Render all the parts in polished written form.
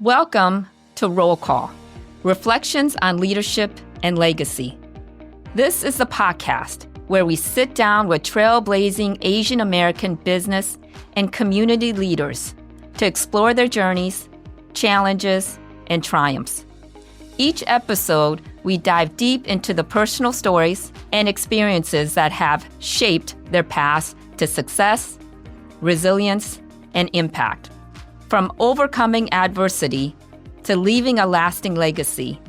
Welcome to Roll Call, Reflections on Leadership and Legacy. This is the podcast where we sit down with trailblazing Asian American business and community leaders to explore their journeys, challenges, and triumphs. Each episode, we dive deep into the personal stories and experiences that have shaped their paths to success, resilience, and impact. From overcoming adversity to leaving a lasting legacy,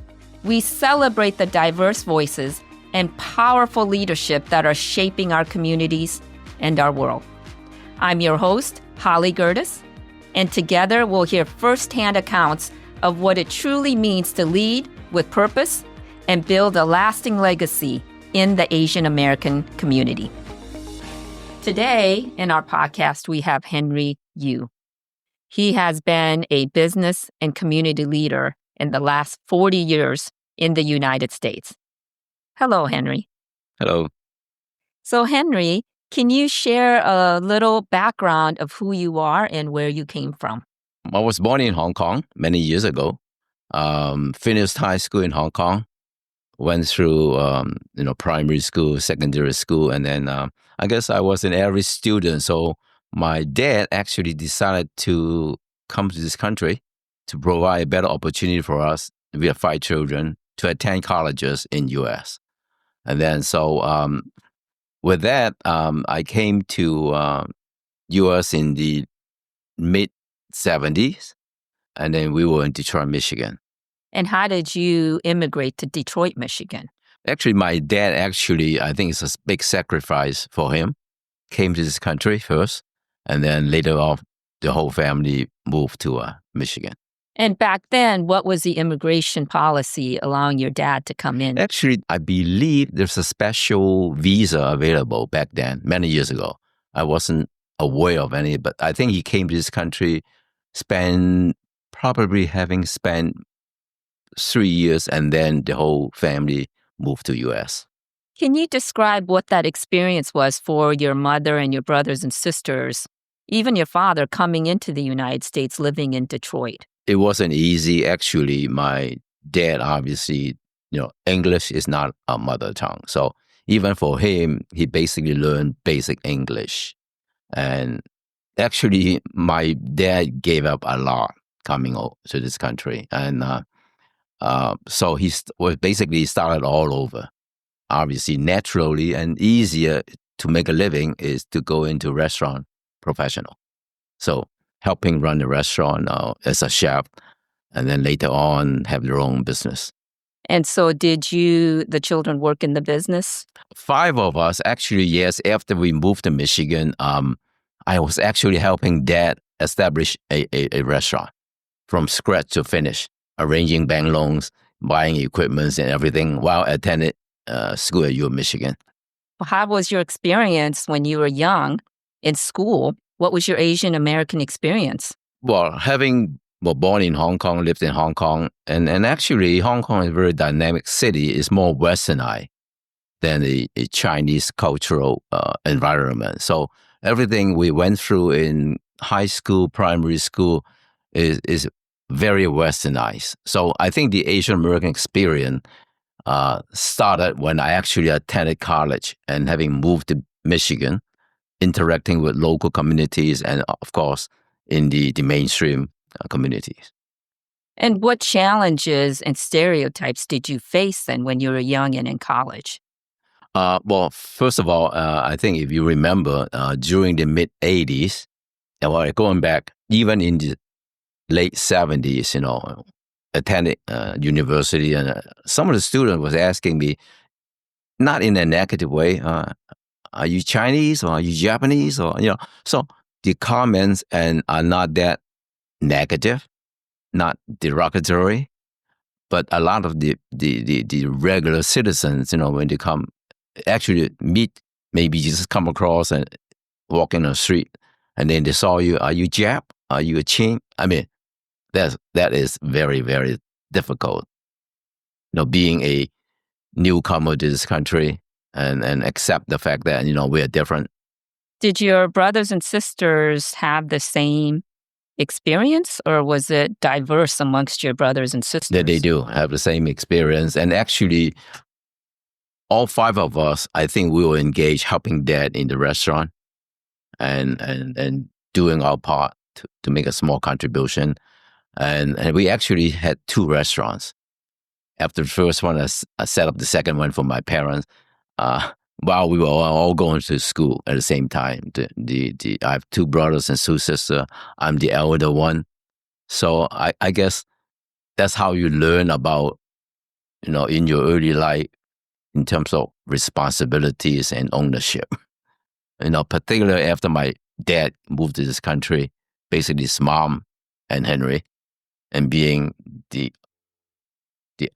we celebrate the diverse voices and powerful leadership that are shaping our communities and our world. I'm your host, Holly Geerdes, and together we'll hear firsthand accounts of what it truly means to lead with purpose and build a lasting legacy in the Asian American community. Today, in our podcast, we have Henry Yu. He has been a business and community leader in the last 40 years in the United States. Hello, Henry. Hello. So, Henry, can you share a little background of who you are and where you came from? I was born in Hong Kong many years ago. Finished high school in Hong Kong. Went through, primary school, secondary school, and then I guess I was an average student. So my dad actually decided to come to this country to provide a better opportunity for us. We have 5 children to attend colleges in U.S. And then with that, I came to U.S. in the mid-'70s, and then we were in Detroit, Michigan. And how did you immigrate to Detroit, Michigan? Actually, my dad I think it's a big sacrifice for him, came to this country first, and then later on, the whole family moved to Michigan. And back then, what was the immigration policy allowing your dad to come in? Actually, I believe there's a special visa available back then, many years ago. I wasn't aware of any, but I think he came to this country, probably having spent 3 years, and then the whole family moved to U.S. Can you describe what that experience was for your mother and your brothers and sisters, even your father coming into the United States, living in Detroit? It wasn't easy. Actually, my dad, obviously, English is not a mother tongue. So even for him, he basically learned basic English. And actually, my dad gave up a lot coming to this country. And so he was basically started all over. Obviously, naturally and easier to make a living is to go into restaurant professional. So helping run the restaurant as a chef, and then later on have their own business. And so did the children work in the business? 5 of us, actually, yes. After we moved to Michigan, I was actually helping Dad establish a restaurant from scratch to finish, arranging bank loans, buying equipment and everything while attending school at U of Michigan. How was your experience when you were young in school? What was your Asian American experience? Well, born in Hong Kong, lived in Hong Kong, and actually Hong Kong is a very dynamic city. It's more westernized than a Chinese cultural environment. So everything we went through in high school, primary school is very westernized. So I think the Asian American experience started when I actually attended college and having moved to Michigan, interacting with local communities and, of course, in the mainstream communities. And what challenges and stereotypes did you face then when you were young and in college? Well, first of all, I think if you remember, during the mid-'80s, going back, even in the late 70s, attending university, and some of the students was asking me, not in a negative way, are you Chinese or are you Japanese? So the comments are not that negative, not derogatory, but a lot of the regular citizens, when they come, actually meet, maybe just come across and walk in the street, and then they saw you, are you Jap? Are you a Chin? I mean, that is very, very difficult. Being a newcomer to this country and accept the fact that, we're different. Did your brothers and sisters have the same experience, or was it diverse amongst your brothers and sisters? That they do have the same experience. And actually, all five of us, I think we were engaged helping dad in the restaurant and doing our part to make a small contribution. And we actually had two restaurants. After the first one, I set up the second one for my parents while we were all going to school at the same time. I have two brothers and two sisters. I'm the elder one. So I guess that's how you learn about, in your early life in terms of responsibilities and ownership. Particularly after my dad moved to this country, basically his mom and Henry, and being the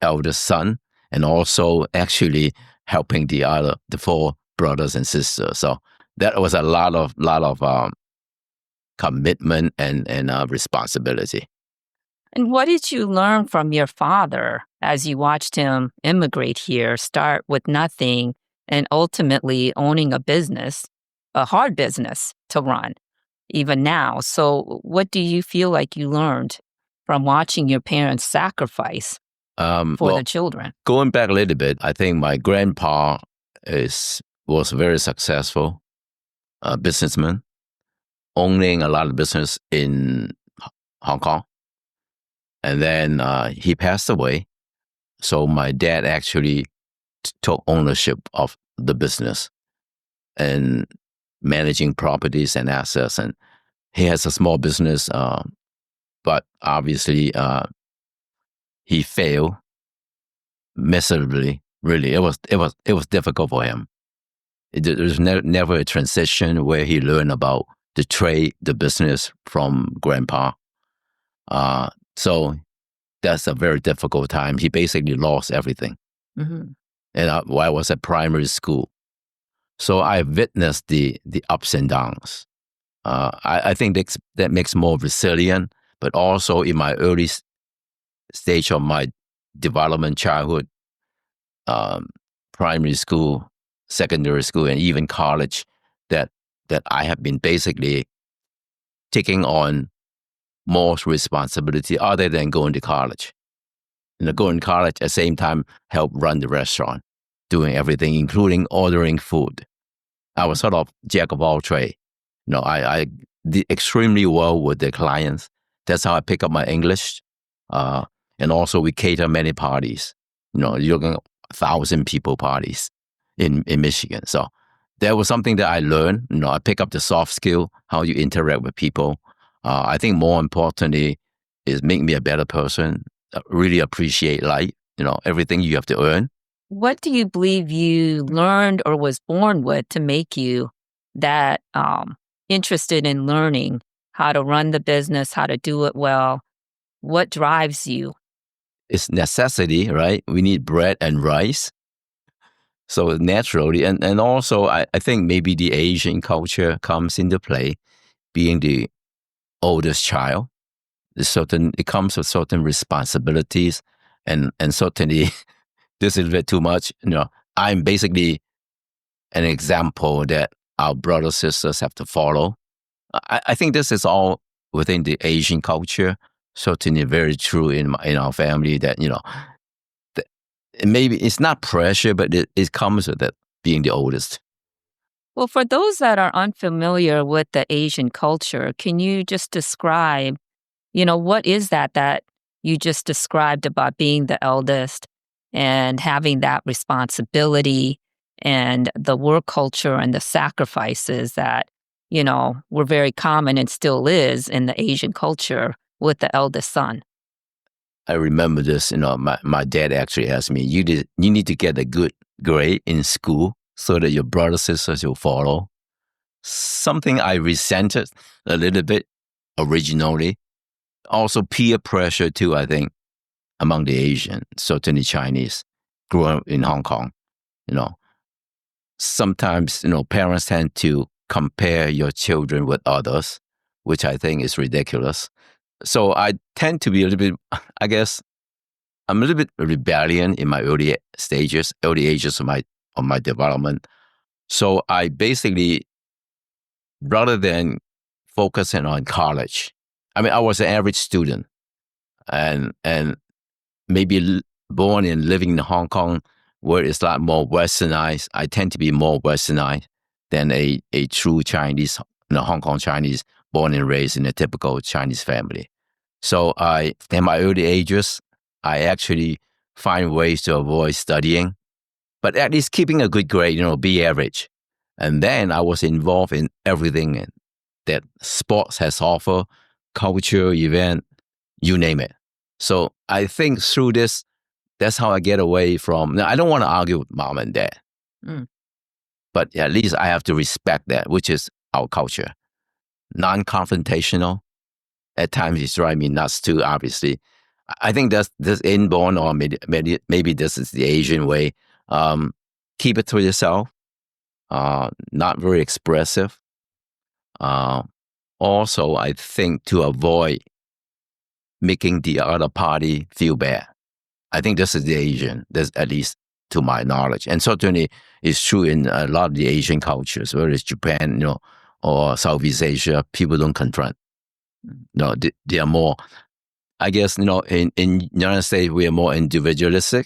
eldest son, and also actually helping the four brothers and sisters. So that was a lot of commitment and responsibility. And what did you learn from your father as you watched him immigrate here, start with nothing, and ultimately owning a business, a hard business to run, even now? So, what do you feel like you learned from watching your parents sacrifice for the children? Going back a little bit, I think my grandpa was very successful businessman, owning a lot of business in Hong Kong. And then he passed away. So my dad actually took ownership of the business and managing properties and assets. And he has a small business, but obviously he failed miserably. Really, it was difficult for him. There was never a transition where he learned about the trade, the business from grandpa. So that's a very difficult time. He basically lost everything. Mm-hmm. And I was at primary school, so I witnessed the ups and downs. I think that makes more resilient. But also in my early stage of my development, childhood, primary school, secondary school, and even college, that I have been basically taking on more responsibility other than going to college. Going to college at the same time, help run the restaurant, doing everything, including ordering food. I was sort of jack of all trades. I did extremely well with the clients. That's how I pick up my English. And also we cater many parties. You're looking at 1,000 people parties in Michigan. So that was something that I learned. I pick up the soft skill, how you interact with people. I think more importantly is make me a better person, really appreciate life, everything you have to earn. What do you believe you learned or was born with to make you that interested in learning how to run the business, how to do it well? What drives you? It's necessity, right? We need bread and rice. So naturally, and also I think maybe the Asian culture comes into play, being the oldest child. It comes with certain responsibilities, and certainly this is a bit too much. I'm basically an example that our brothers sisters have to follow. I think this is all within the Asian culture. Certainly, very true in our family that maybe it's not pressure, but it comes with it being the oldest. Well, for those that are unfamiliar with the Asian culture, can you just describe, what is that you just described about being the eldest and having that responsibility and the work culture and the sacrifices that, were very common and still is in the Asian culture with the eldest son? I remember this, my dad actually asked me, you need to get a good grade in school so that your brothers sisters will follow. Something I resented a little bit originally. Also peer pressure too, I think, among the Asian, certainly Chinese, grew up in Hong Kong. Sometimes, parents tend to compare your children with others, which I think is ridiculous. So I tend to be a little bit, I guess, I'm a little bit rebellion in my early ages of my development. So I basically, rather than focusing on college, I mean, I was an average student, and maybe born and living in Hong Kong, where it's a lot more westernized. I tend to be more westernized than a true Chinese, Hong Kong Chinese, born and raised in a typical Chinese family. So in my early ages, I actually find ways to avoid studying, but at least keeping a good grade, be average. And then I was involved in everything that sports has offered, culture, event, you name it. So I think through this, that's how I get away from. Now, I don't want to argue with mom and dad, but at least I have to respect that, which is our culture. Non-confrontational. At times, it's drive me nuts too, obviously. I think that's inborn, or maybe this is the Asian way. Keep it to yourself. Not very expressive. Also, I think to avoid making the other party feel bad. I think this is the Asian, this, at least to my knowledge. And certainly it's true in a lot of the Asian cultures, whether it's Japan, or Southeast Asia, people don't confront. They are more, I guess, in the United States, we are more individualistic.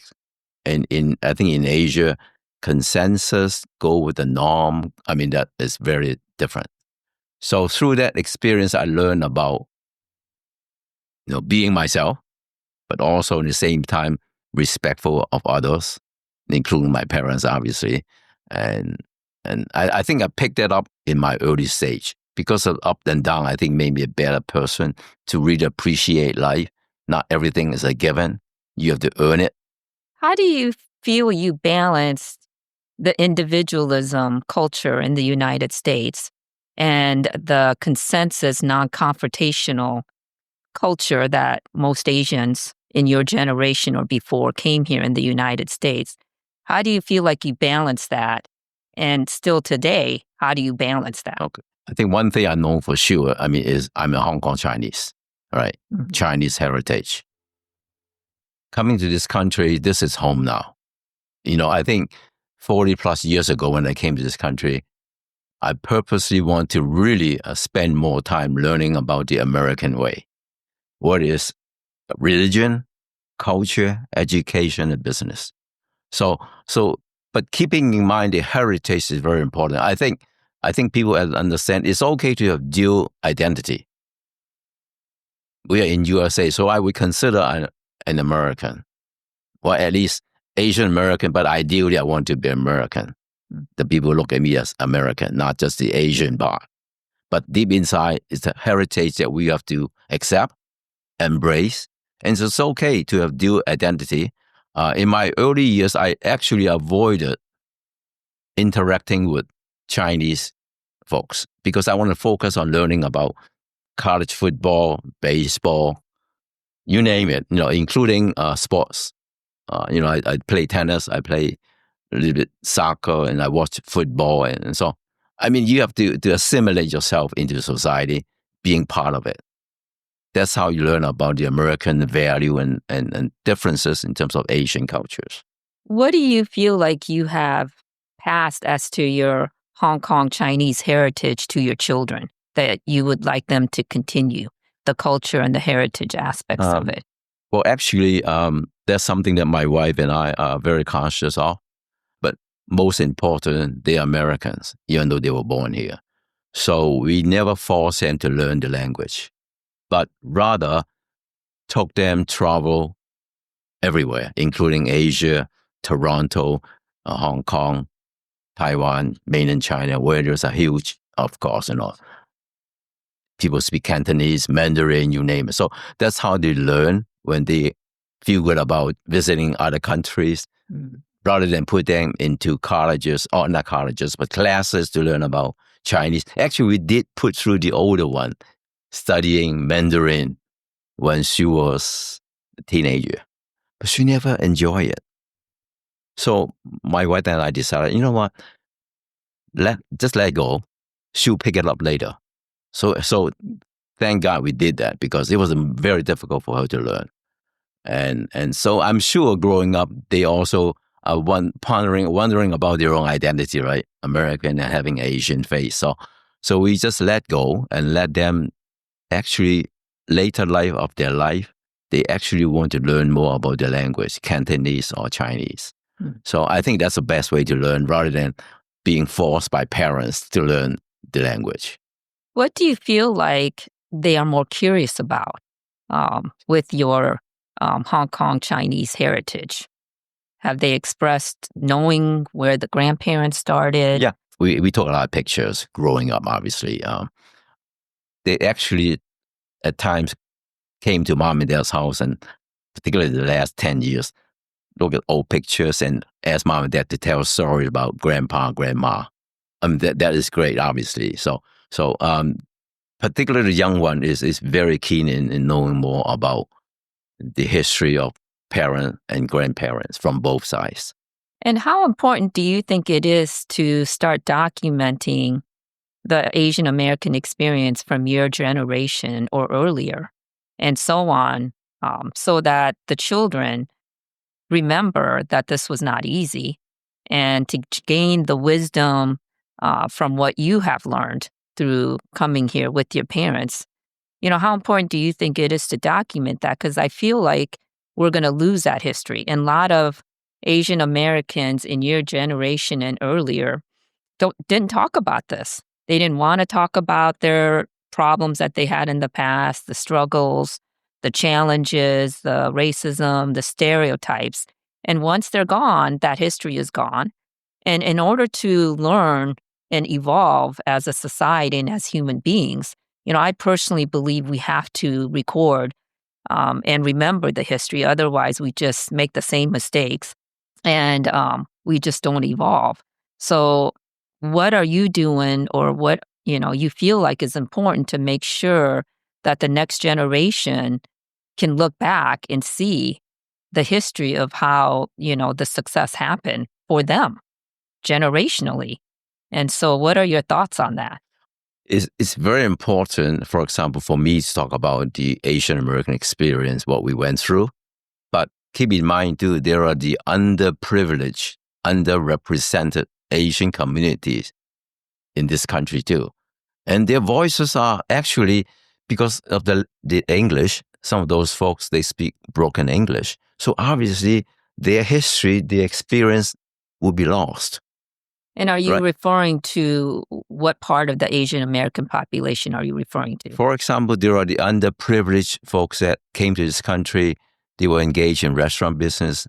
And I think in Asia, consensus, go with the norm. I mean, that is very different. So through that experience, I learned about, being myself, but also at the same time, respectful of others, including my parents, obviously. And I think I picked that up in my early stage. Because of up and down, I think made me a better person to really appreciate life. Not everything is a given. You have to earn it. How do you feel you balance the individualism culture in the United States and the consensus, non-confrontational culture that most Asians in your generation or before came here in the United States? How do you feel like you balance that? And still today, how do you balance that? Okay. I think one thing I know for sure, is I'm a Hong Kong Chinese, right? Mm-hmm. Chinese heritage. Coming to this country, this is home now. I think 40 plus years ago when I came to this country, I purposely want to really spend more time learning about the American way. What is religion, culture, education, and business. But keeping in mind the heritage is very important. I think people understand it's okay to have dual identity. We are in USA, so I would consider an American, or at least Asian American, but ideally I want to be American. The people look at me as American, not just the Asian part. But deep inside, it's a heritage that we have to accept, embrace, and so it's okay to have dual identity. In my early years, I actually avoided interacting with Chinese folks because I want to focus on learning about college football, baseball, you name it, including sports. I play tennis, I play a little bit soccer, and I watch football. And so, you have to assimilate yourself into society, being part of it. That's how you learn about the American value and differences in terms of Asian cultures. What do you feel like you have passed as to your Hong Kong Chinese heritage to your children that you would like them to continue, the culture and the heritage aspects of it? Well, actually, that's something that my wife and I are very conscious of. But most important, they are Americans, even though they were born here. So we never force them to learn the language, but rather took them travel everywhere, including Asia, Toronto, Hong Kong, Taiwan, mainland China, where there's a huge, of course, people speak Cantonese, Mandarin, you name it. So that's how they learn when they feel good about visiting other countries, rather than put them into colleges, or not colleges, but classes to learn about Chinese. Actually, we did put through the older one, studying Mandarin when she was a teenager, but she never enjoyed it. So my wife and I decided, you know what, just let go. She'll pick it up later. So thank God we did that, because it was very difficult for her to learn. And so I'm sure growing up, they also are wondering about their own identity, right? American and having Asian face. So we just let go and let them actually later life of their life, they actually want to learn more about the language, Cantonese or Chinese. So I think that's the best way to learn rather than being forced by parents to learn the language. What do you feel like they are more curious about with your Hong Kong Chinese heritage? Have they expressed knowing where the grandparents started? Yeah, we took a lot of pictures growing up, obviously. They actually at times came to mom and dad's house, and particularly the last 10 years, look at old pictures and ask mom and dad to tell stories about grandpa, grandma. That is great, obviously. So particularly the young one is very keen in knowing more about the history of parents and grandparents from both sides. And how important do you think it is to start documenting the Asian American experience from your generation or earlier and so on, so that the children remember that this was not easy and to gain the wisdom from what you have learned through coming here with your parents? How important do you think it is to document that? Because I feel like we're going to lose that history. And a lot of Asian Americans in your generation and earlier didn't talk about this. They didn't want to talk about their problems that they had in the past, the struggles, the challenges, the racism, the stereotypes. And once they're gone, that history is gone. And in order to learn and evolve as a society and as human beings, I personally believe we have to record and remember the history. Otherwise, we just make the same mistakes and we just don't evolve. So what are you doing, or what you feel like is important to make sure that the next generation can look back and see the history of how the success happened for them generationally? And so what are your thoughts on that? It's very important, for example, for me to talk about the Asian American experience, what we went through. But keep in mind, too, there are the underprivileged, underrepresented Asian communities in this country, too. And their voices are actually, because of the English, some of those folks, they speak broken English. So obviously, their history, their experience will be lost. And are you Right. referring to what part of the Asian American population are you referring to? For example, there are the underprivileged folks that came to this country. They were engaged in restaurant business,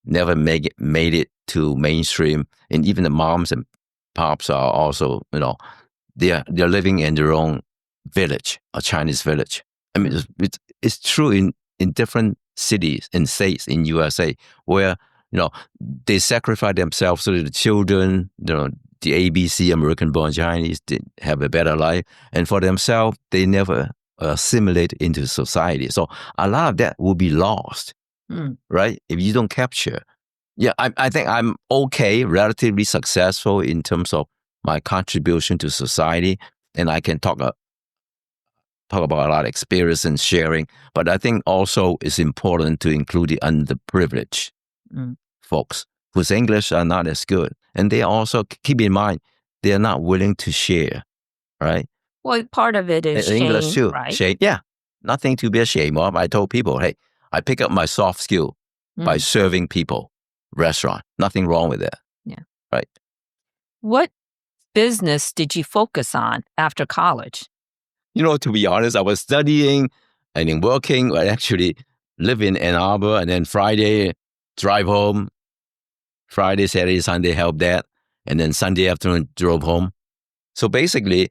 never made it to mainstream. And even the moms and pops are also, they're living in their own village, a Chinese village. I mean, it's true in different cities and states in USA where, they sacrifice themselves so that the children, the ABC, American-born Chinese, they have a better life. And for themselves, they never assimilate into society. So a lot of that will be lost, right? If you don't capture. Yeah, I think I'm okay, relatively successful in terms of my contribution to society. And I can talk about a lot of experience and sharing. But I think also it's important to include the underprivileged folks whose English are not as good. And they also, keep in mind, they're not willing to share, right? Well, part of it is English shame, too. right? Shame, yeah. Nothing to be ashamed of. I told people, hey, I pick up my soft skill by serving people, restaurant. Nothing wrong with that. Yeah. Right. What business did you focus on after college? To be honest, I was studying and then working. I actually live in Ann Arbor, and then Friday, drive home. Friday, Saturday, Sunday, help dad. And then Sunday afternoon, drove home. So basically,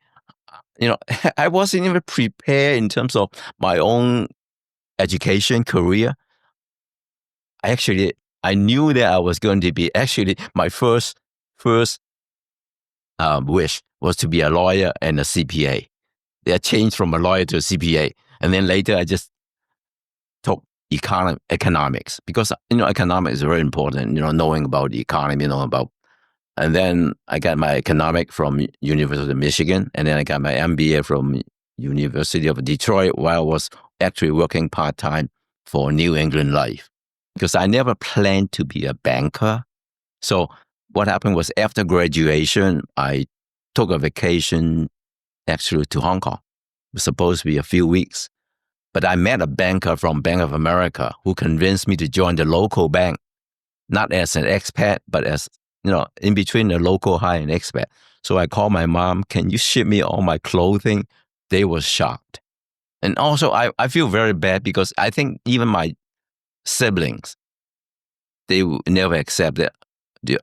I wasn't even prepared in terms of my own education career. I knew that I was going to be, actually, my first wish was to be a lawyer and a CPA. I changed from a lawyer to a CPA. And then later I just took economics because, economics is very important, knowing about the economy, and then I got my economic from University of Michigan. And then I got my MBA from University of Detroit while I was actually working part-time for New England Life because I never planned to be a banker. So what happened was after graduation, I took a vacation actually to Hong Kong. It was supposed to be a few weeks. But I met a banker from Bank of America who convinced me to join the local bank, not as an expat, but as, in between the local high and expat. So I called my mom, can you ship me all my clothing? They were shocked. And also, I feel very bad because I think even my siblings, they never accept that the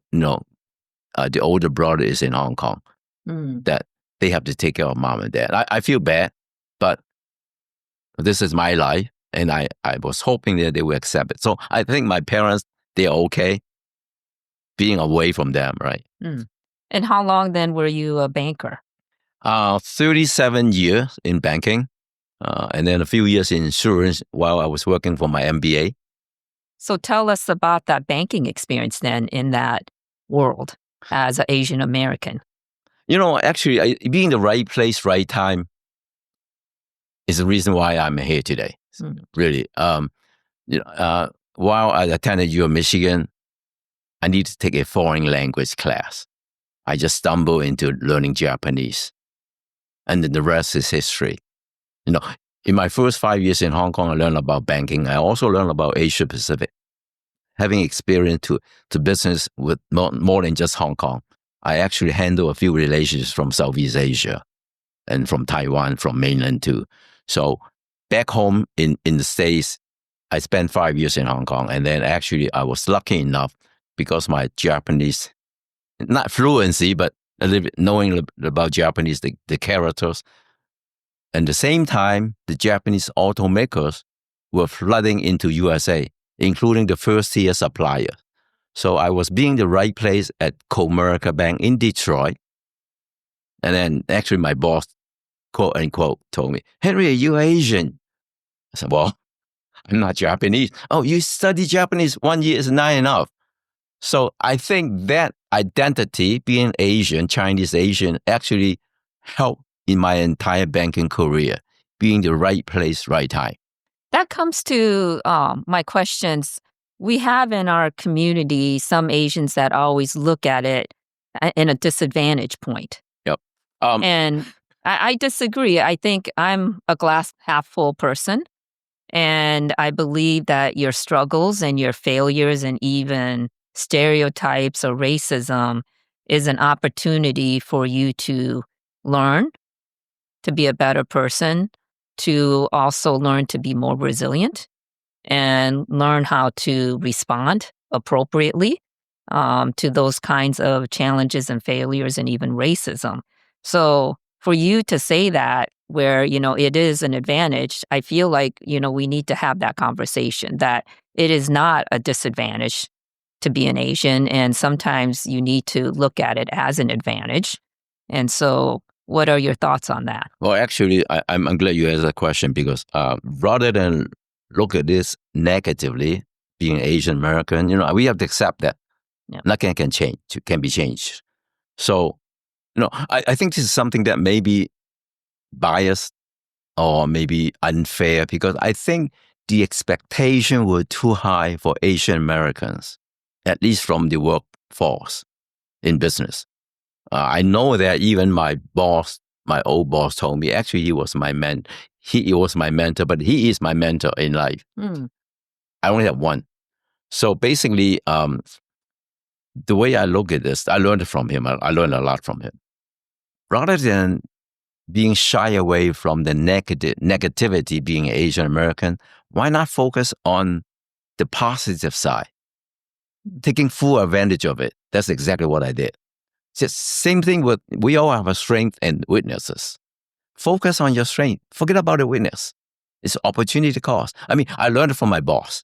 older brother is in Hong Kong, that they have to take care of mom and dad. I feel bad, but this is my life, and I was hoping that they will accept it. So I think my parents, they're okay being away from them, right? And how long then were you a banker? 37 years in banking, and then a few years in insurance while I was working for my MBA. So tell us about that banking experience then in that world as an Asian American. Actually, being the right place, right time is the reason why I'm here today. Really. While I attended U of Michigan, I needed to take a foreign language class. I just stumbled into learning Japanese. And then the rest is history. In my first 5 years in Hong Kong, I learned about banking. I also learned about Asia Pacific. Having experience to business with more than just Hong Kong, I actually handle a few relationships from Southeast Asia and from Taiwan, from mainland too. So back home in the States, I spent 5 years in Hong Kong. And then actually I was lucky enough because my Japanese, not fluency, but a little bit knowing about Japanese, the characters. At the same time, the Japanese automakers were flooding into USA, including the first-tier supplier. So I was being the right place at Comerica Bank in Detroit. And then actually my boss, quote unquote, told me, Henry, are you Asian? I said, well, I'm not Japanese. Oh, you study Japanese 1 year is not enough. So I think that identity, being Asian, Chinese Asian, actually helped in my entire banking career, being the right place, right time. That comes to my questions. We have in our community some Asians that always look at it in a disadvantage point. Yep. And I disagree. I think I'm a glass half full person. And I believe that your struggles and your failures and even stereotypes or racism is an opportunity for you to learn, to be a better person, to also learn to be more resilient and learn how to respond appropriately to those kinds of challenges and failures and even racism. So for you to say that where, it is an advantage, I feel like, we need to have that conversation that it is not a disadvantage to be an Asian. And sometimes you need to look at it as an advantage. And so what are your thoughts on that? Well, actually, I'm glad you asked that question because rather than look at this negatively, being Asian American, we have to accept that nothing can be changed. So, I think this is something that may be biased or maybe unfair because I think the expectation were too high for Asian Americans, at least from the workforce in business. I know that even my old boss told me, actually he was my mentor, but he is my mentor in life. I only have one. So basically, the way I look at this, I learned from him. I learned a lot from him. Rather than being shy away from the negativity being Asian American, why not focus on the positive side? Taking full advantage of it. That's exactly what I did. Just same thing with, we all have a strength and weaknesses. Focus on your strength. Forget about the weakness. It's opportunity cost. I mean, I learned from my boss.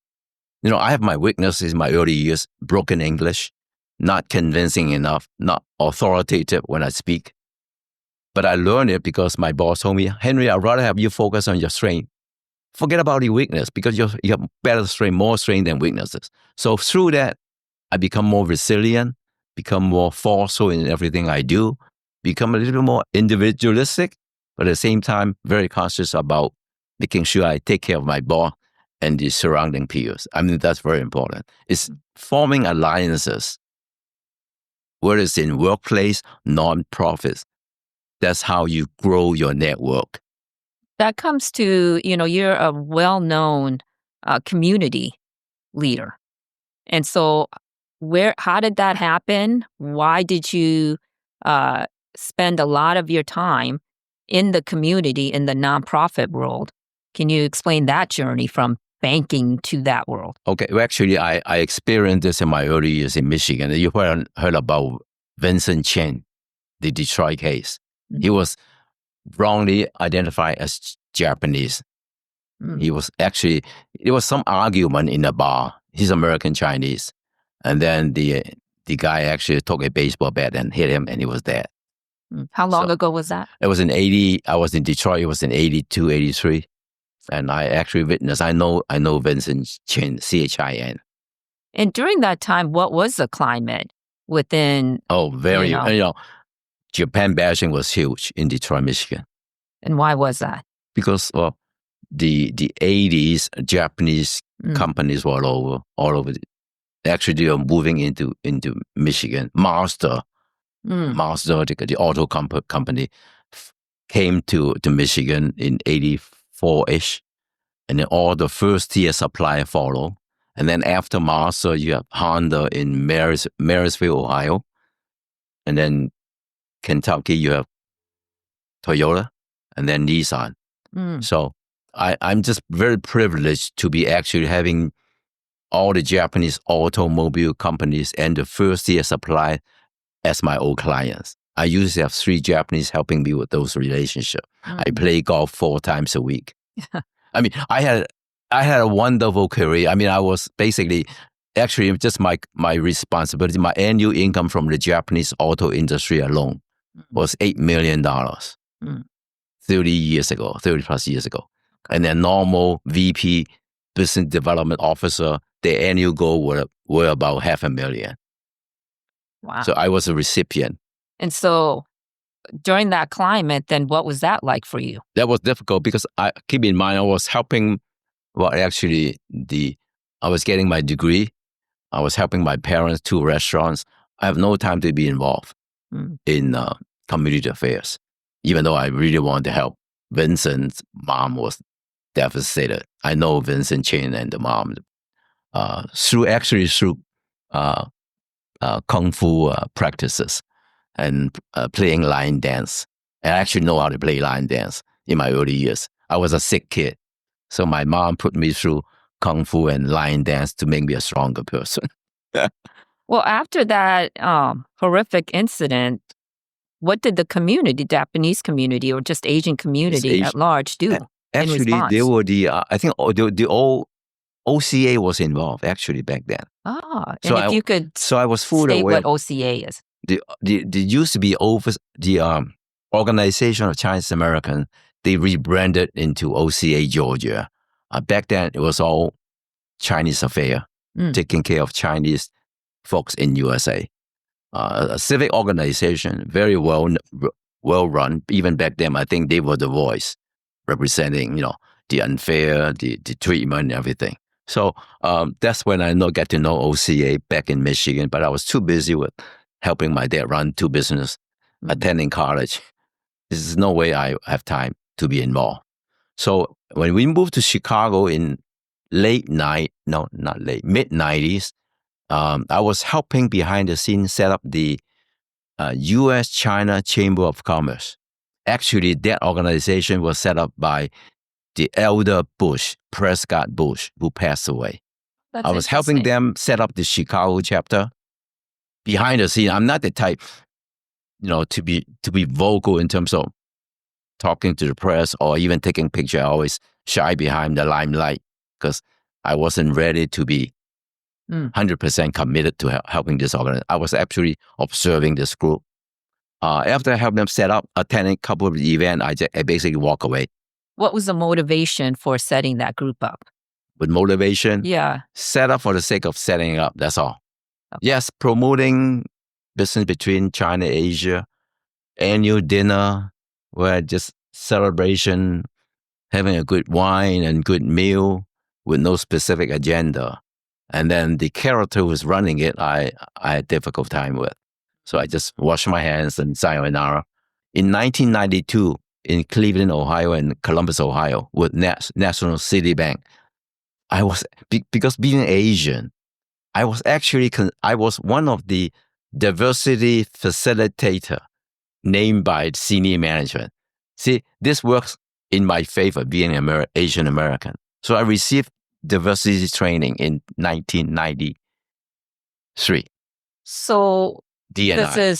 I have my weaknesses in my early years, broken English, not convincing enough, not authoritative when I speak. But I learned it because my boss told me, Henry, I'd rather have you focus on your strength. Forget about the weakness because you have better strength, more strength than weaknesses. So through that, I become more resilient, become more forceful in everything I do, become a little bit more individualistic, but at the same time, very conscious about making sure I take care of my boss and the surrounding peers. I mean, that's very important. It's forming alliances, whether it's in workplace, non-profits. That's how you grow your network. That comes to, you're a well-known community leader. And so how did that happen? Why did you uh, spend a lot of your time in the community, in the nonprofit world? Can you explain that journey from banking to that world? Okay, well, actually, I experienced this in my early years in Michigan. You heard about Vincent Chen, the Detroit case. He was wrongly identified as Japanese. He was actually, there was some argument in a bar. He's American Chinese. And then the guy actually took a baseball bat and hit him, and he was dead. How long ago was that? It was in 80, I was in Detroit, it was in 82, 83. And I actually witnessed, I know Vincent Chin, Chin. And during that time, what was the climate within? Oh, very, Japan bashing was huge in Detroit, Michigan. And why was that? Because the 80s, Japanese companies were all over. Actually, they were moving into Michigan. Mazda, the auto company, came to Michigan in 84-ish. And then all the first-tier supply follow. And then after Mazda, you have Honda in Marysville, Ohio. And then Kentucky, you have Toyota, and then Nissan. So I'm just very privileged to be actually having all the Japanese automobile companies and the first-tier supply as my old clients. I usually have 3 Japanese helping me with those relationships. I play golf 4 times a week. I mean, I had a wonderful career. I mean, I was basically, actually, just my responsibility, my annual income from the Japanese auto industry alone was $8 million 30 plus years ago. And then normal VP, business development officer, their annual goal were about $500,000. Wow. So I was a recipient. And so during that climate, then what was that like for you? That was difficult because keep in mind, I was helping, I was getting my degree. I was helping my parents, 2 restaurants. I have no time to be involved in community affairs, even though I really wanted to help. Vincent's mom was devastated. I know Vincent Chen and the mom through kung fu practices and playing line dance. I actually know how to play line dance in my early years. I was a sick kid. So my mom put me through kung fu and line dance to make me a stronger person. Well, after that horrific incident, what did the community, Japanese community or just Asian community at large do in response? Actually, they were I think the old OCA was involved actually back then. Ah, and if you could I was fully state aware what OCA is. The used to be the Organization of Chinese Americans. They rebranded into OCA Georgia. Back then, it was all Chinese affair, taking care of Chinese folks in USA. A civic organization, very well run. Even back then, I think they were the voice representing, the unfair, the treatment, and everything. So that's when I get to know OCA back in Michigan. But I was too busy with helping my dad run 2 businesses, attending college. There's no way I have time to be involved. So when we moved to Chicago in mid-90s, I was helping behind the scenes set up the U.S.-China Chamber of Commerce. Actually, that organization was set up by the elder Bush, Prescott Bush, who passed away. That's I was helping them set up the Chicago chapter. Behind the scene, I'm not the type, to be vocal in terms of talking to the press or even taking pictures. I always shy behind the limelight because I wasn't ready to be 100% committed to helping this organization. I was actually observing this group. After I helped them set up, attending a couple of the events, I basically walk away. What was the motivation for setting that group up? With motivation? Yeah. Set up for the sake of setting up, that's all. Okay. Yes, promoting business between China and Asia, annual dinner, where just celebration, having a good wine and good meal with no specific agenda. And then the character who was running it, I had difficult time with. So I just washed my hands and sayonara. In 1992, in Cleveland, Ohio, and Columbus, Ohio, with National City Bank. Because being Asian, I was actually I was one of the diversity facilitator named by senior management. See, this works in my favor, being Asian American. So I received diversity training in 1993. So DNI. this is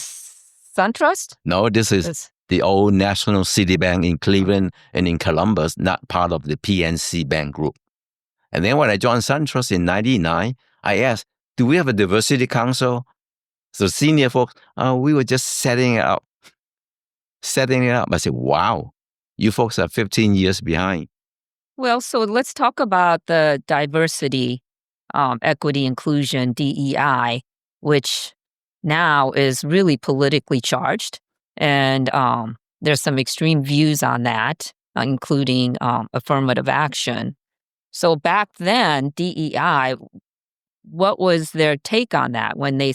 SunTrust? No, this is the old National City Bank in Cleveland and in Columbus, not part of the PNC Bank Group. And then when I joined SunTrust in 99, I asked, do we have a diversity council? So senior folks, we were just setting it up. I said, wow, you folks are 15 years behind. Well, so let's talk about the diversity, equity, inclusion, DEI, which now is really politically charged. And there's some extreme views on that, including affirmative action. So back then, DEI, what was their take on that when they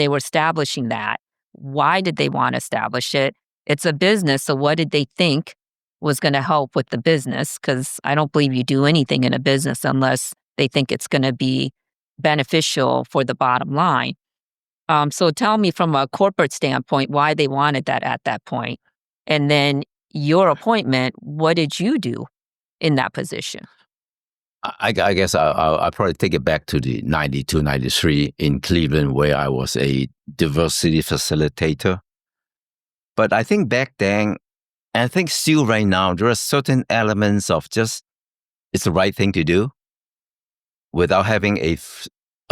were establishing that? Why did they want to establish it? It's a business, so what did they think was going to help with the business? Because I don't believe you do anything in a business unless they think it's going to be beneficial for the bottom line. So tell me from a corporate standpoint why they wanted that at that point. And then your appointment, what did you do in that position? I guess I'll probably take it back to the 92, 93 in Cleveland, where I was a diversity facilitator. But I think back then, and I think still right now, there are certain elements of just, it's the right thing to do without having a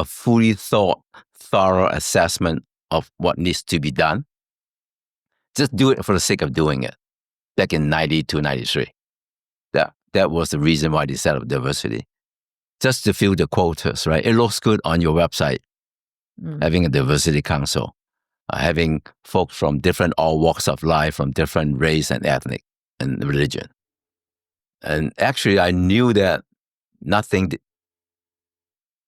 fully thorough assessment of what needs to be done. Just do it for the sake of doing it. Back in 92, 93. That was the reason why they set up diversity. Just to fill the quotas, right? It looks good on your website, having a diversity council, having folks from different all walks of life, from different race and ethnic and religion. And actually, I knew that nothing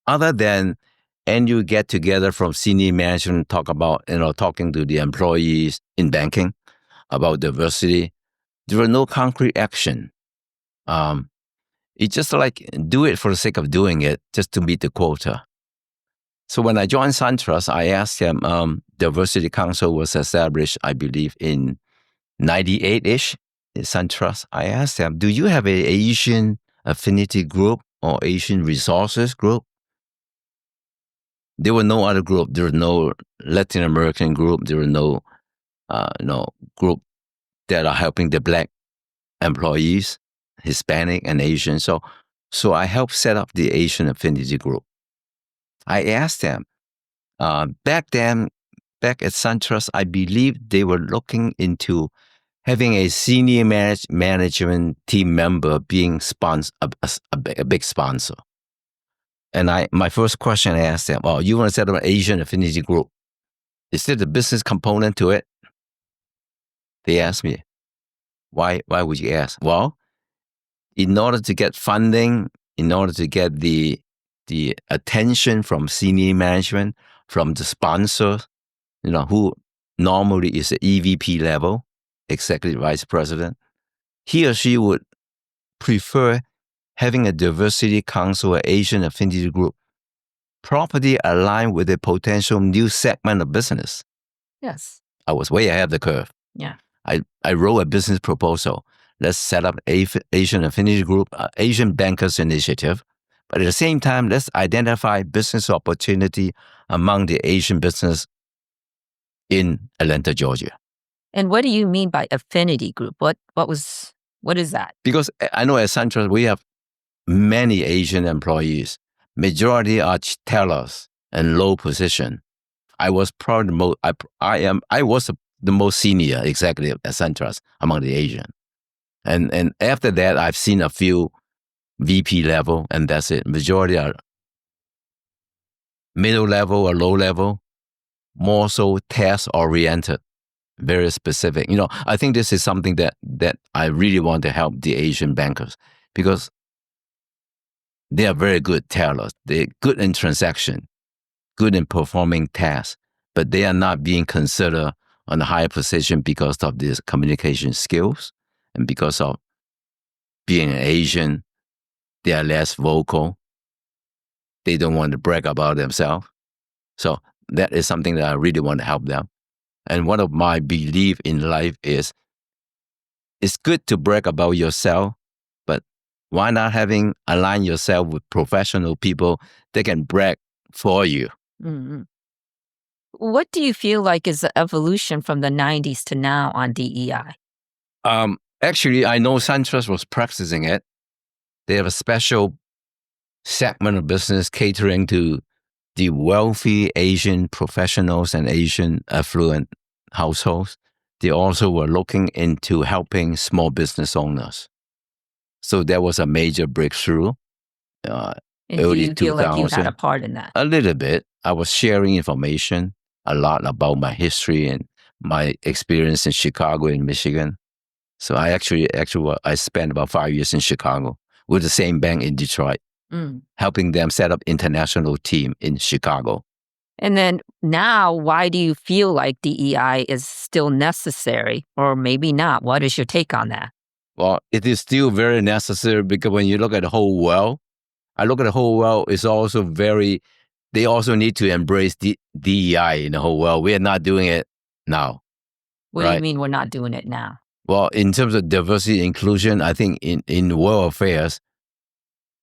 other than annual get together from senior management, talking to the employees in banking about diversity. There were no concrete action. It's just like do it for the sake of doing it, just to meet the quota. So when I joined SunTrust, I asked them, Diversity Council was established, I believe, in 98-ish in SunTrust. I asked them, do you have an Asian affinity group or Asian resources group? There were no other group. There was no Latin American group. There were no group that are helping the Black employees, Hispanic and Asian. So I helped set up the Asian Affinity Group. I asked them, back at SunTrust, I believe they were looking into having a senior management team member being a big sponsor. And my first question I asked them, you want to set up an Asian Affinity Group? Is there a business component to it? They asked me, why would you ask? Well, in order to get funding, in order to get the attention from senior management, from the sponsor, who normally is the EVP level, executive vice president, he or she would prefer having a diversity council or Asian affinity group properly aligned with a potential new segment of business. Yes. I was way ahead of the curve. Yeah. I wrote a business proposal. Let's set up Asian Affinity Group, Asian Bankers Initiative. But at the same time, let's identify business opportunity among the Asian business in Atlanta, Georgia. And what do you mean by affinity group? What is that? Because I know at SunTrust, we have many Asian employees. Majority are tellers and low position. I was probably I was the most senior executive at SunTrust among the Asian. And after that, I've seen a few VP level, and that's it. Majority are middle level or low level, more so task oriented, very specific. I think this is something that I really want to help the Asian bankers, because they are very good tellers. They're good in transaction, good in performing tasks, but they are not being considered on a higher position because of these communication skills. And because of being an Asian, they are less vocal. They don't want to brag about themselves. So that is something that I really want to help them. And one of my belief in life is it's good to brag about yourself, but why not align yourself with professional people that can brag for you? Mm-hmm. What do you feel like is the evolution from the 90s to now on DEI? Actually, I know SunTrust was practicing it. They have a special segment of business catering to the wealthy Asian professionals and Asian affluent households. They also were looking into helping small business owners. So that was a major breakthrough. And do Early you feel like you had a 2000. part in that? A little bit. I was sharing information a lot about my history and my experience in Chicago and Michigan. So I I spent about 5 years in Chicago with the same bank in Detroit, helping them set up international team in Chicago. And then now, why do you feel like DEI is still necessary or maybe not? What is your take on that? Well, it is still very necessary because when you look at the whole world, I look at the whole world is also they also need to embrace DEI in the whole world. We are not doing it now. What do you mean we're not doing it now? Well, in terms of diversity inclusion, I think in world affairs,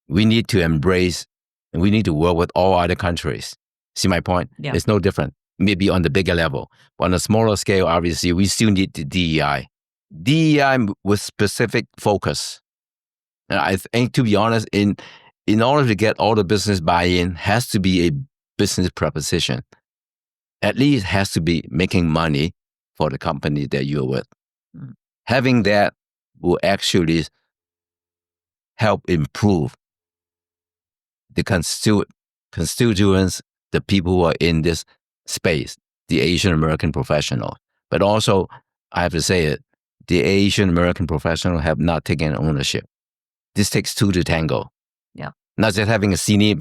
we need to embrace and we need to work with all other countries. See my point? Yeah. It's no different. Maybe on the bigger level. But on a smaller scale, obviously, we still need the DEI. DEI with specific focus. And I think, to be honest, in order to get all the business buy-in, has to be a business proposition. At least has to be making money for the company that you're with. Having that will actually help improve the constituents, the people who are in this space, the Asian American professional. But also, I have to say it, the Asian American professional have not taken ownership. This takes two to tango. Yeah. Not just having a senior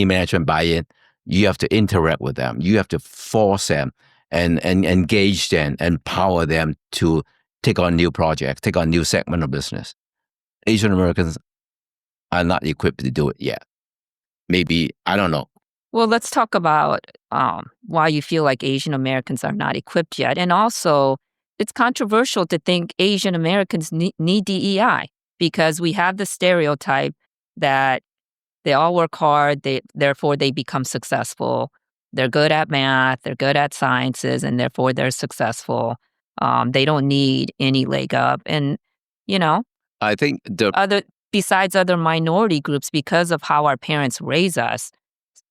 management buy-in. You have to interact with them. You have to force them and engage them, empower them to take on new projects, take on new segment of business. Asian Americans are not equipped to do it yet. Maybe, I don't know. Well, let's talk about why you feel like Asian Americans are not equipped yet. And also, it's controversial to think Asian Americans need DEI because we have the stereotype that they all work hard, therefore they become successful. They're good at math, they're good at sciences, and therefore they're successful. They don't need any leg up. And, I think besides other minority groups, because of how our parents raise us,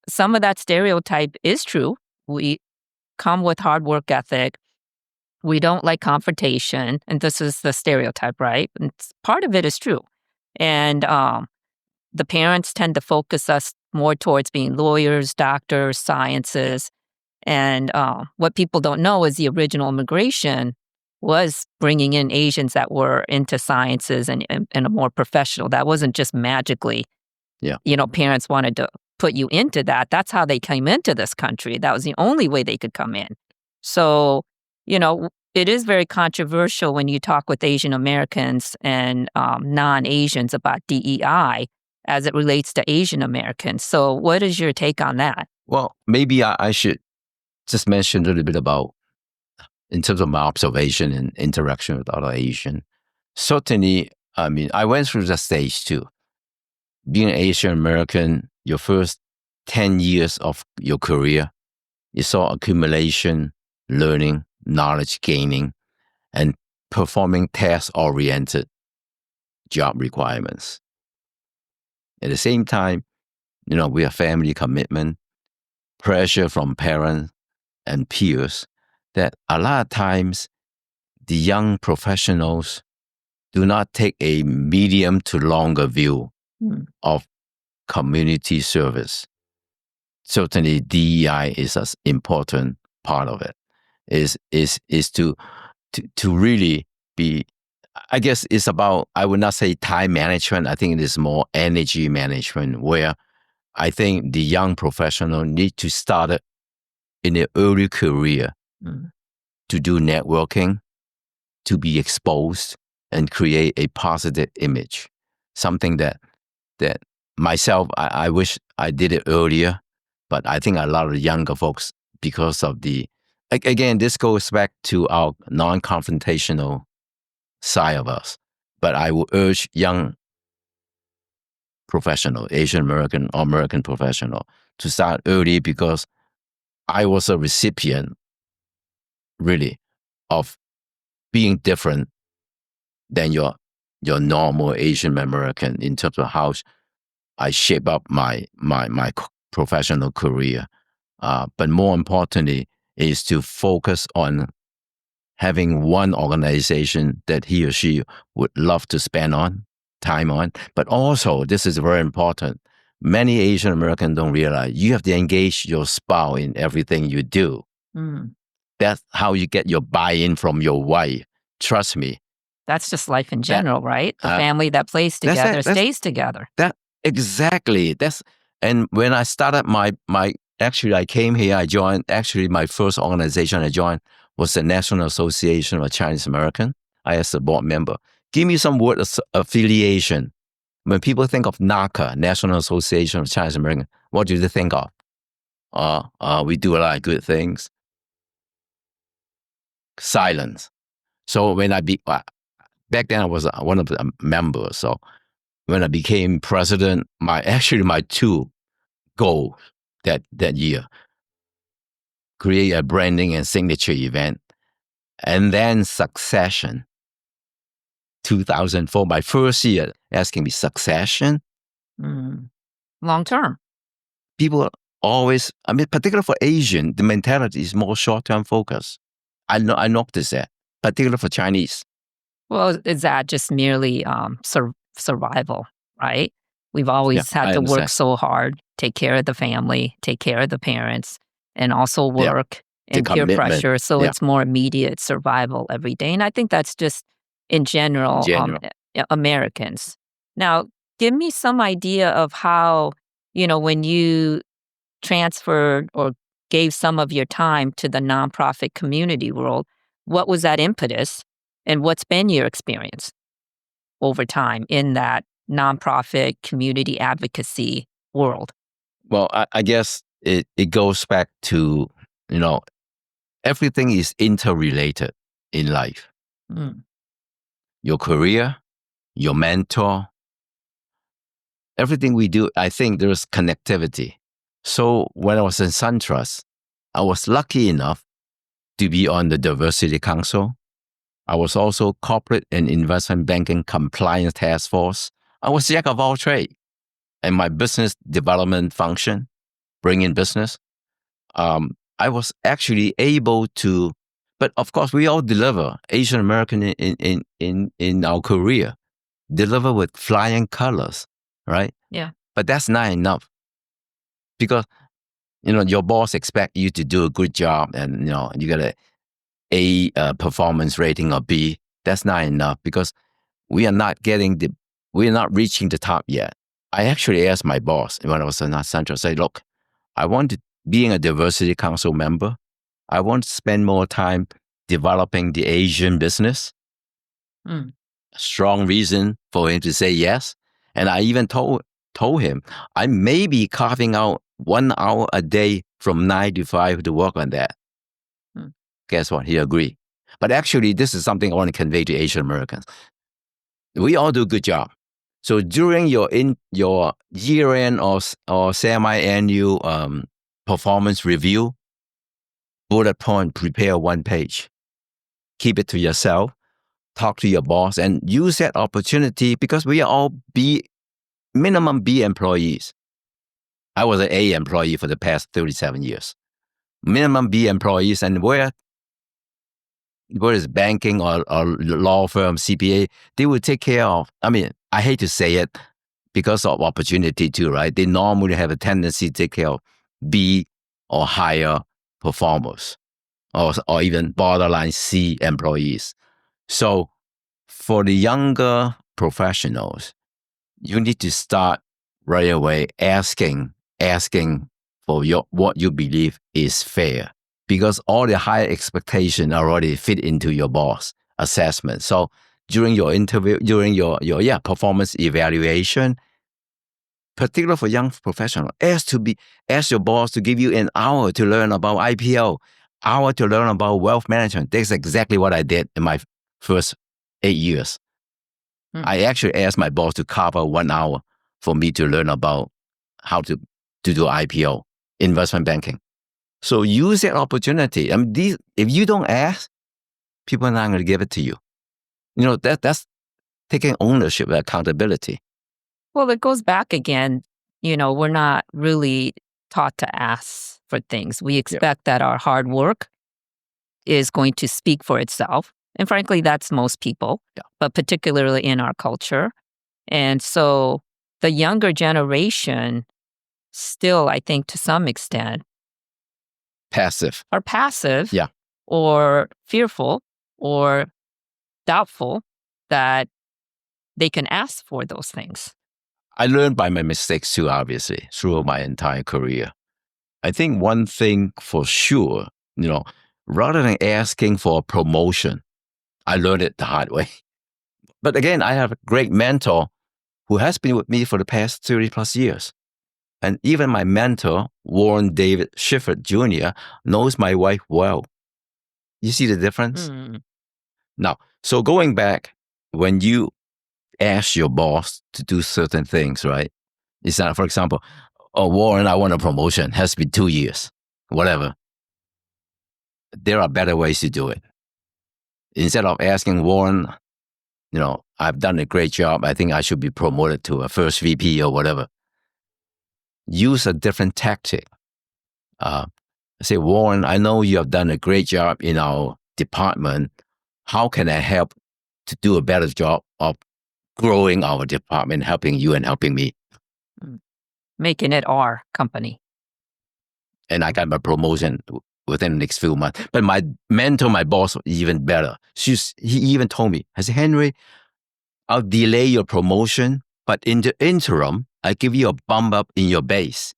some of that stereotype is true. We come with hard work ethic. We don't like confrontation. And this is the stereotype, right? And part of it is true. And the parents tend to focus us more towards being lawyers, doctors, sciences. And what people don't know is the original immigration was bringing in Asians that were into sciences and a more professional. That wasn't just magically, parents wanted to put you into that. That's how they came into this country. That was the only way they could come in. So, it is very controversial when you talk with Asian Americans and non-Asians about DEI as it relates to Asian Americans. So what is your take on that? Well, maybe I should just mention a little bit about, in terms of my observation and interaction with other Asian. Certainly, I went through that stage too. Being an Asian American, your first 10 years of your career, you saw accumulation, learning, knowledge gaining, and performing task-oriented job requirements. At the same time, we have family commitment, pressure from parents and peers that a lot of times the young professionals do not take a medium to longer view of community service. Certainly, DEI is an important part of it. Is to really be. I guess it's about, I would not say time management. I think it is more energy management, where I think the young professional need to start it in their early career to do networking, to be exposed, and create a positive image. Something that myself, I wish I did it earlier, but I think a lot of younger folks, because of again, this goes back to our non-confrontational side of us. But I would urge young professional, Asian American or American professional, to start early, because I was a recipient, really, of being different than your normal Asian American in terms of how I shape up my professional career. But more importantly, is to focus on having one organization that he or she would love to spend time on. But also, this is very important. Many Asian Americans don't realize you have to engage your spouse in everything you do. Mm. That's how you get your buy-in from your wife. Trust me. That's just life in general, right? The family that plays together stays together. Exactly. And when I started actually, I came here, I joined, actually, my first organization I joined was the National Association of Chinese American. I was a board member. Give me some word affiliation. When people think of NACA, National Association of Chinese American, what do they think of? We do a lot of good things. Silence. So when back then I was one of the members. So when I became president, my two goals that year: create a branding and signature event, and then succession. 2004, my first year, asking me succession. Long term. People always, particularly for Asian, the mentality is more short-term focus. I noticed that, particularly for Chinese. Well, is that just merely survival, right? We've always had to work so hard, take care of the family, take care of the parents, and also work and peer pressure. So it's more immediate survival every day. And I think that's just in general. Americans. Now, give me some idea of how, when you transferred or gave some of your time to the nonprofit community world, what was that impetus? And what's been your experience over time in that nonprofit community advocacy world? Well, I guess it goes back to, everything is interrelated in life. Your career, your mentor, everything we do, I think there's connectivity. So when I was in SunTrust, I was lucky enough to be on the Diversity Council. I was also corporate and investment banking compliance task force. I was jack of all trades. And my business development function, bring in business, I was actually able to, but of course we all deliver, Asian American in our career, deliver with flying colors, right? Yeah. But that's not enough, because, your boss expect you to do a good job, and, you got A performance rating or B. That's not enough, because we are not reaching the top yet. I actually asked my boss when I was in Central, say, look, I want to, being a diversity council member, I want to spend more time developing the Asian business. Strong reason for him to say yes. And I even told him I may be carving out 1 hour a day from 9 to 5 to work on that. Guess what? He agreed. But actually, this is something I want to convey to Asian Americans. We all do a good job. So during your year-end or semi-annual performance review, bullet point, prepare 1 page. Keep it to yourself. Talk to your boss and use that opportunity, because we are all minimum B employees. I was an A employee for the past 37 years. Minimum B employees, and where is banking or law firm, CPA, they will take care of, I hate to say it because of opportunity too, right? They normally have a tendency to take care of B or higher performers, or even borderline C employees. So for the younger professionals, you need to start right away asking for what you believe is fair, because all the high expectation already fit into your boss assessment. So during your interview, during your performance evaluation, particularly for young professionals, ask your boss to give you an hour to learn about IPO, hour to learn about wealth management. That's exactly what I did in my first 8 years. I actually asked my boss to carve out 1 hour for me to learn about how to do IPO, investment banking. So use that opportunity. I mean, if you don't ask, people are not going to give it to you. That's taking ownership and accountability. Well, it goes back again. We're not really taught to ask for things. We expect that our hard work is going to speak for itself. And frankly, that's most people, but particularly in our culture. And so the younger generation still, I think, to some extent, are passive or fearful or doubtful that they can ask for those things. I learned by my mistakes too, obviously, through my entire career. I think one thing for sure, rather than asking for a promotion, I learned it the hard way. But again, I have a great mentor who has been with me for the past 30 plus years. And even my mentor, Warren David Schiffert Jr., knows my wife well. You see the difference? Now, so going back, when you ask your boss to do certain things, right? It's not, for example, Warren, I want a promotion. It has been 2 years, whatever. There are better ways to do it. Instead of asking Warren, I've done a great job. I think I should be promoted to a first VP or whatever. Use a different tactic. Say, Warren, I know you have done a great job in our department. How can I help to do a better job of growing our department, helping you and helping me? Making it our company. And I got my promotion within the next few months. But my mentor, my boss, even better. He even told me, I said, Henry, I'll delay your promotion, but in the interim, I give you a bump up in your base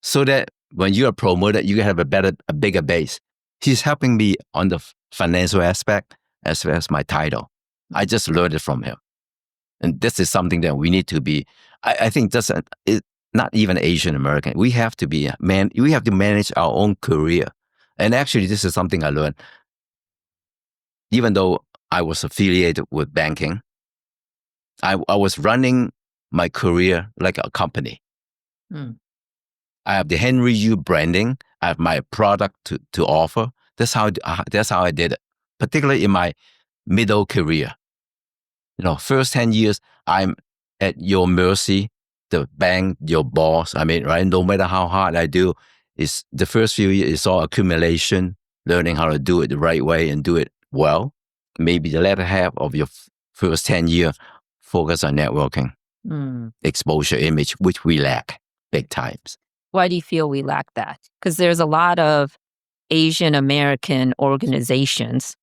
so that when you are promoted, you have a bigger base. He's helping me on the financial aspect as well as my title. I just learned it from him. And this is something that we need to be, I think that's not even Asian American. We have to be, we have to manage our own career. And actually, this is something I learned. Even though I was affiliated with banking, I was running my career like a company. I have the Henry Yu branding. I have my product to offer. That's how I did it, particularly in my middle career. First 10 years, I'm at your mercy, the bank, your boss. Right? No matter how hard I do, it's the first few years, it's all accumulation, learning how to do it the right way and do it well. Maybe the latter half of your first 10 years, focus on networking, exposure, image, which we lack big times. Why do you feel we lack that? Because there's a lot of Asian American organizations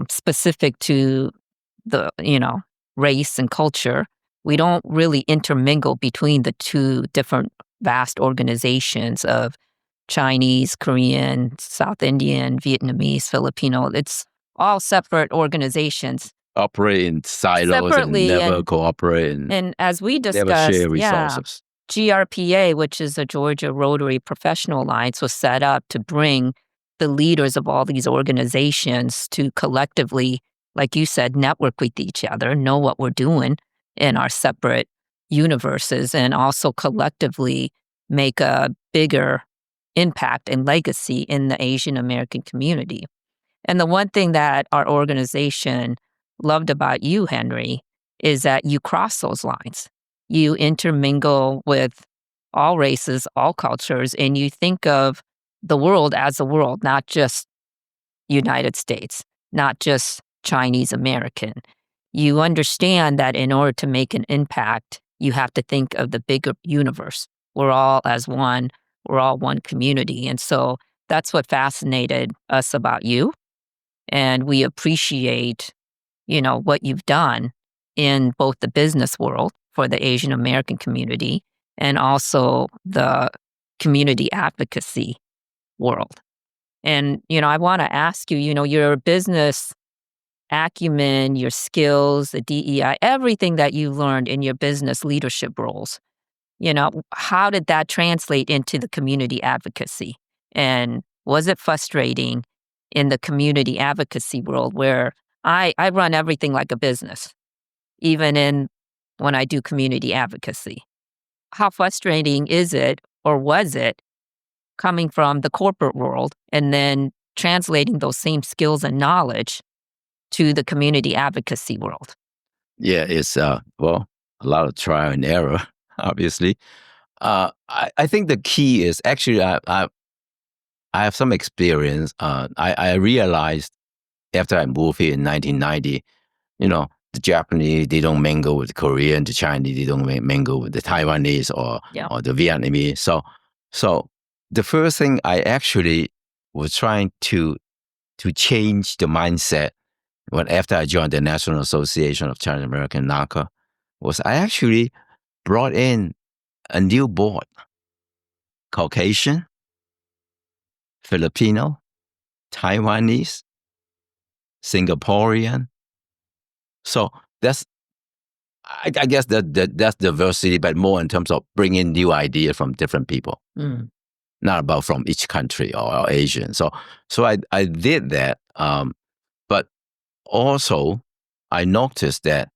specific to the, race and culture. We don't really intermingle between the two different vast organizations of Chinese, Korean, South Indian, Vietnamese, Filipino. It's all separate organizations. Operate in silos separately and never cooperate. And as we discussed, never share resources. GRPA, which is the Georgia Rotary Professional Alliance, was set up to bring the leaders of all these organizations to collectively, like you said, network with each other, know what we're doing in our separate universes, and also collectively make a bigger impact and legacy in the Asian American community. And the one thing that our organization loved about you, Henry, is that you cross those lines. You intermingle with all races, all cultures, and you think of the world as a world, not just United States, not just Chinese American. You understand that in order to make an impact, you have to think of the bigger universe. We're all as one. We're all one community. And so that's what fascinated us about you. And we appreciate, what you've done in both the business world for the Asian American community and also the community advocacy world. And, I want to ask you, your business acumen, your skills, the DEI, everything that you learned in your business leadership roles, how did that translate into the community advocacy? And was it frustrating in the community advocacy world where I run everything like a business, even when I do community advocacy? How frustrating is it, or was it, coming from the corporate world and then translating those same skills and knowledge to the community advocacy world? Yeah, it's well, a lot of trial and error, obviously. I think the key is actually I have some experience. I realized after I moved here in 1990, the Japanese, they don't mingle with the Korean, the Chinese, they don't mingle with the Taiwanese Yeah. or the Vietnamese. So the first thing I actually was trying to change the mindset after I joined the National Association of Chinese American NACA was I actually brought in a new board, Caucasian, Filipino, Taiwanese, Singaporean. So I guess that's diversity, but more in terms of bringing new ideas from different people, not about from each country or Asian. So I did that, but also I noticed that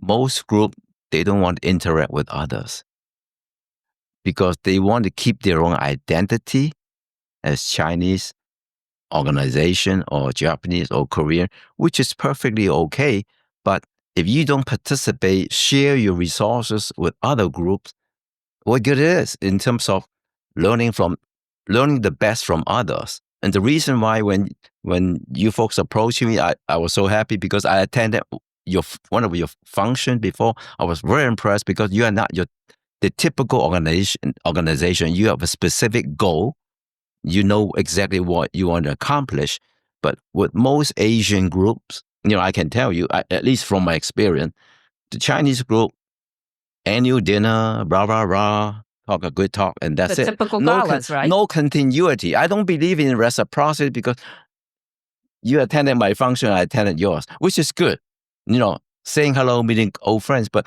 most group they don't want to interact with others because they want to keep their own identity as Chinese organization or Japanese or Korean, which is perfectly okay. But if you don't participate, share your resources with other groups, what good it is in terms of learning the best from others. And the reason why when you folks approached me, I was so happy because I attended one of your function before. I was very impressed because you are not the typical organization. You have a specific goal. You know exactly what you want to accomplish. But with most Asian groups, I can tell you, at least from my experience, the Chinese group, annual dinner, blah, blah, blah, talk a good talk, and that's The it. typical galas, right? No continuity. I don't believe in reciprocity because you attended my function, I attended yours, which is good. Saying hello, meeting old friends, but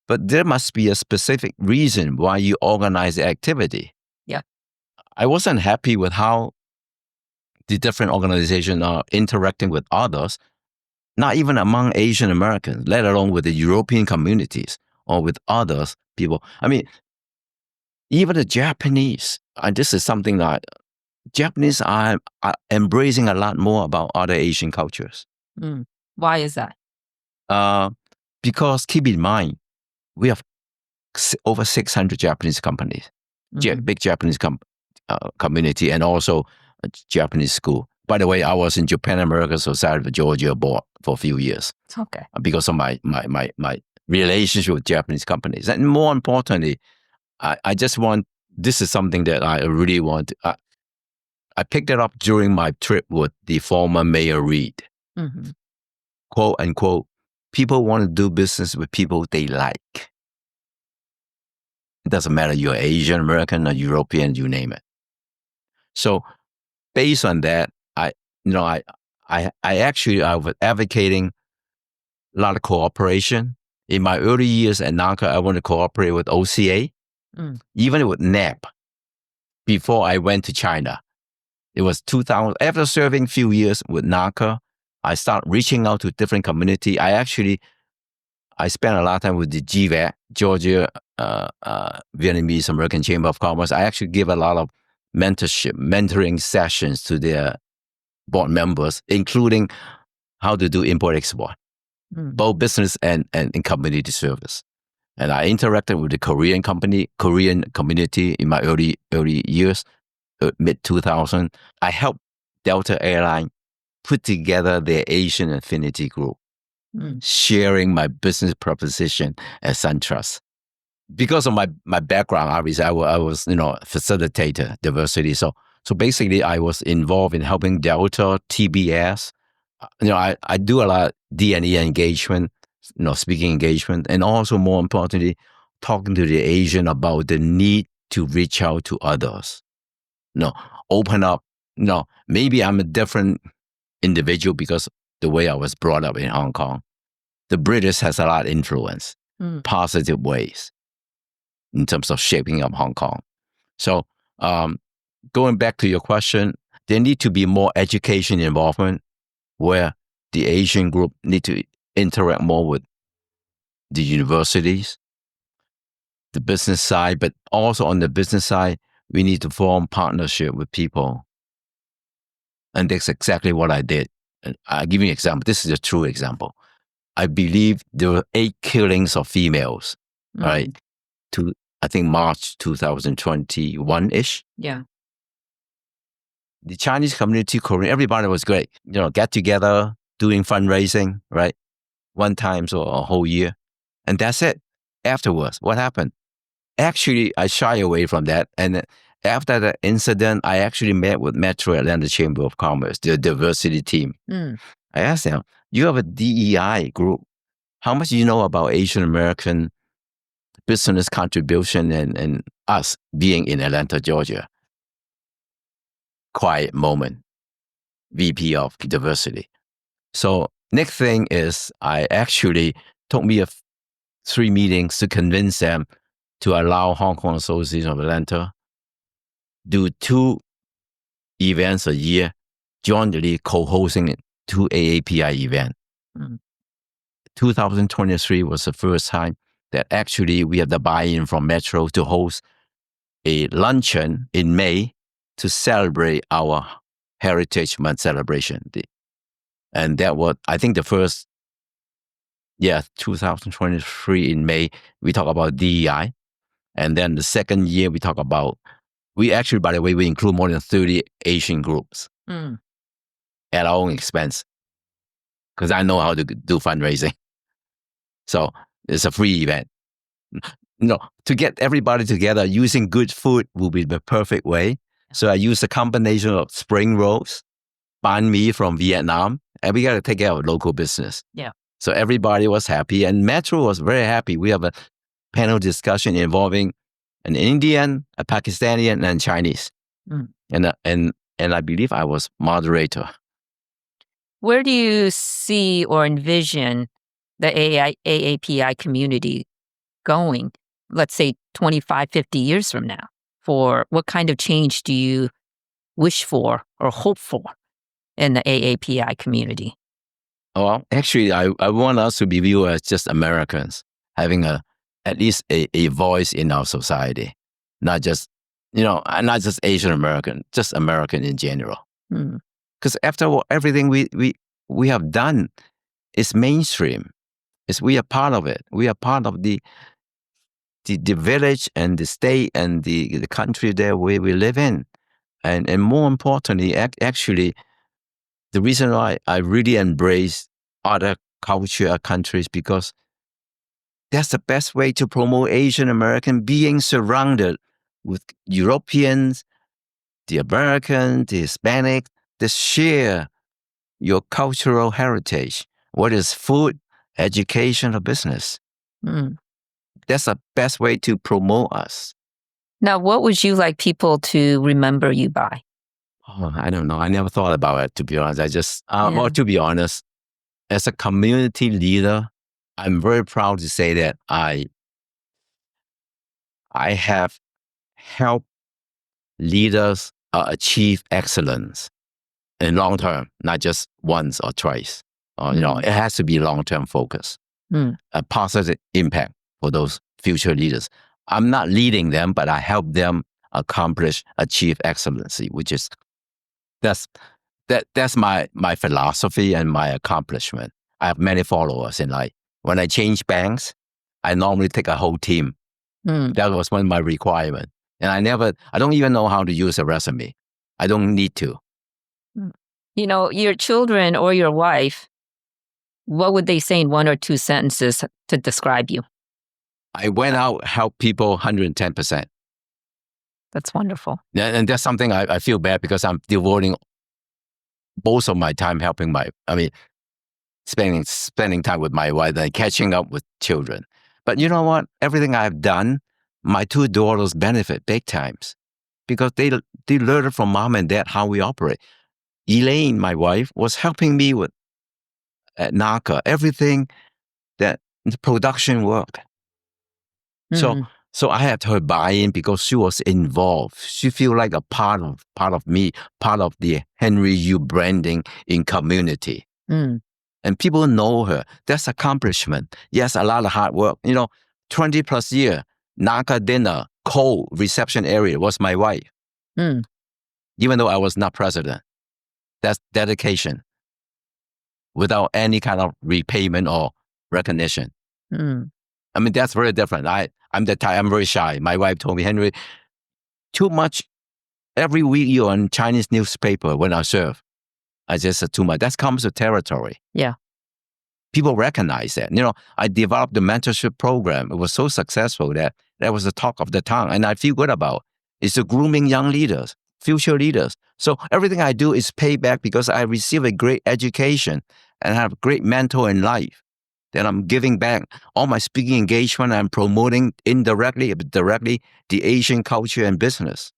there must be a specific reason why you organize the activity. Yeah. I wasn't happy with how the different organizations are interacting with others, not even among Asian Americans, let alone with the European communities or with others people. I mean, even the Japanese, and this is something that Japanese are embracing a lot more about other Asian cultures. Why is that? Because keep in mind, we have over 600 Japanese companies, big Japanese community, and also a Japanese school. By the way, I was in Japan American Society of Georgia board for a few years. It's okay. Because of my relationship with Japanese companies. And more importantly, I just want, this is something that I really want. I picked it up during my trip with the former Mayor Reed. Quote unquote, people want to do business with people they like. It doesn't matter you're Asian, American, or European, you name it. So based on that, I was advocating a lot of cooperation. In my early years at NACA, I wanted to cooperate with OCA, even with NAP, before I went to China. It was 2000. After serving a few years with NACA, I started reaching out to different community. I spent a lot of time with the GVAC, Georgia Vietnamese American Chamber of Commerce. I actually give a lot of mentoring sessions to their board members, including how to do import-export, both business and community service. And I interacted with the Korean community in my early years, mid-2000. I helped Delta Airlines put together their Asian Affinity Group, sharing my business proposition at SunTrust. Because of my background, obviously, I was facilitator, diversity. So basically, I was involved in helping Delta, TBS. I do a lot of D&E engagement, speaking engagement, and also more importantly, talking to the Asian about the need to reach out to others. Open up. Maybe I'm a different individual because the way I was brought up in Hong Kong. The British has a lot of influence, positive ways in terms of shaping up Hong Kong. So going back to your question, there need to be more education involvement where the Asian group need to interact more with the universities, the business side, but also on the business side, we need to form partnership with people. And that's exactly what I did. And I'll give you an example. This is a true example. I believe there were 8 killings of females, right? I think March 2021-ish. Yeah. The Chinese community, Korean, everybody was great. Get together, doing fundraising, right? One time or a whole year. And that's it. Afterwards, what happened? Actually, I shy away from that. And after that incident, I actually met with Metro Atlanta Chamber of Commerce, the diversity team. I asked them, you have a DEI group. How much do you know about Asian American business contribution and us being in Atlanta, Georgia? Quiet moment. VP of diversity. So next thing is I actually took me 3 meetings to convince them to allow Hong Kong Association of Atlanta do 2 events a year, jointly co-hosting 2 AAPI events. 2023 was the first time that actually we have the buy-in from Metro to host a luncheon in May to celebrate our Heritage Month celebration. And that was, I think, the first, 2023 in May, we talk about DEI. And then the second year, we talk about, we actually, by the way, we include more than 30 Asian groups at our own expense, because I know how to do fundraising. So it's a free event. To get everybody together, using good food will be the perfect way. So I use a combination of spring rolls, banh mi from Vietnam, and we got to take care of local business. Yeah. So everybody was happy, and Metro was very happy. We have a panel discussion involving an Indian, a Pakistani, and Chinese. And I believe I was moderator. Where do you see or envision the AAPI community going, let's say 25, 50 years from now? For what kind of change do you wish for or hope for in the AAPI community? Well, actually, I want us to be viewed as just Americans, having at least a voice in our society, not just, not just Asian American, just American in general. Because after all, everything we have done is mainstream. We are part of it. We are part of the village and the state and the country there where we live in. And more importantly, actually, the reason why I really embrace other culture countries, because that's the best way to promote Asian American, being surrounded with Europeans, the American, the Hispanic, to share your cultural heritage, whether it's food, education, or business. That's the best way to promote us. Now, what would you like people to remember you by? Oh, I don't know. I never thought about it, to be honest. Well, to be honest, as a community leader, I'm very proud to say that I have helped leaders achieve excellence in long term, not just once or twice. It has to be long-term focus, a positive impact for those future leaders. I'm not leading them, but I help them achieve excellency, which is that's my philosophy and my accomplishment. I have many followers in life. When I change banks, I normally take a whole team. That was one of my requirements. And I don't even know how to use a resume. I don't need to. Your children or your wife, what would they say in 1 or 2 sentences to describe you? I went out, helped people 110%. That's wonderful. And that's something I feel bad, because I'm devoting most of my time spending time with my wife and catching up with children. But you know what? Everything I've done, my 2 daughters benefit big times, because they learn from mom and dad how we operate. Elaine, my wife, was helping me with at NACA, everything that the production worked. So I had her buy in because she was involved. She feel like a part of me, part of the Henry Yu branding in community. And people know her. That's accomplishment. Yes, a lot of hard work. 20 plus year, NACA dinner, cold reception area was my wife. Even though I was not president. That's dedication without any kind of repayment or recognition. I mean, that's very different. I'm the type, I'm very shy. My wife told me, Henry, too much. Every week you're on Chinese newspaper when I serve. I just said too much. That comes with territory. Yeah. People recognize that. I developed the mentorship program. It was so successful that was the talk of the town. And I feel good about it. It's the grooming young leaders, future leaders. So everything I do is pay back because I receive a great education and have a great mentor in life. Then I'm giving back all my speaking engagement. I'm promoting indirectly, directly, the Asian culture and business.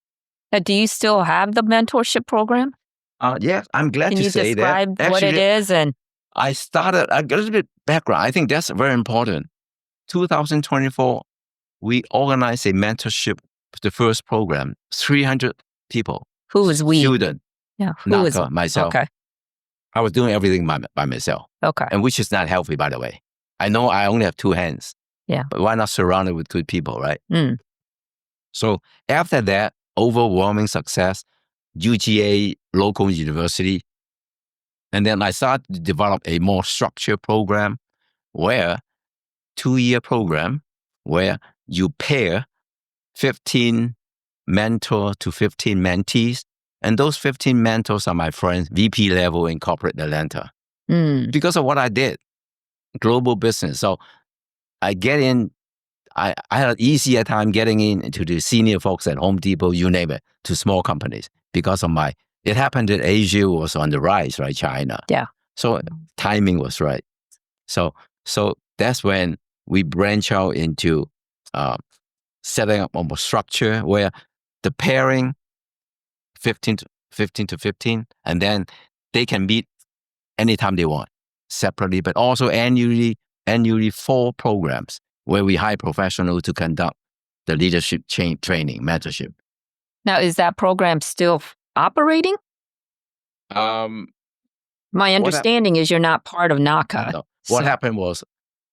Do you still have the mentorship program? Yes, I'm glad to say that. Can you describe what it is? And I started, a little bit background. I think that's very important. 2024, we organized a mentorship, the first program, 300 people. Who was we? Student. Yeah. Who was myself. Okay. I was doing everything by myself. Okay. And which is not healthy, by the way. I know I only have two hands. Yeah. But why not surround it with good people, right? So after that, overwhelming success, UGA local university. And then I started to develop a more structured program where 2-year program where you pair 15 mentor to 15 mentees. And those 15 mentors are my friends, VP level in corporate Atlanta. Because of what I did, global business. So I get in, I had an easier time getting into the senior folks at Home Depot, you name it, to small companies because of it happened that Asia was on the rise, right? China. Yeah. So timing was right. So that's when we branch out into setting up a structure where the pairing 15 to 15, and then they can meet anytime they want, separately, but also annually 4 programs where we hire professionals to conduct the leadership training, mentorship. Now, is that program still operating? My understanding is you're not part of NACA. No. What happened was,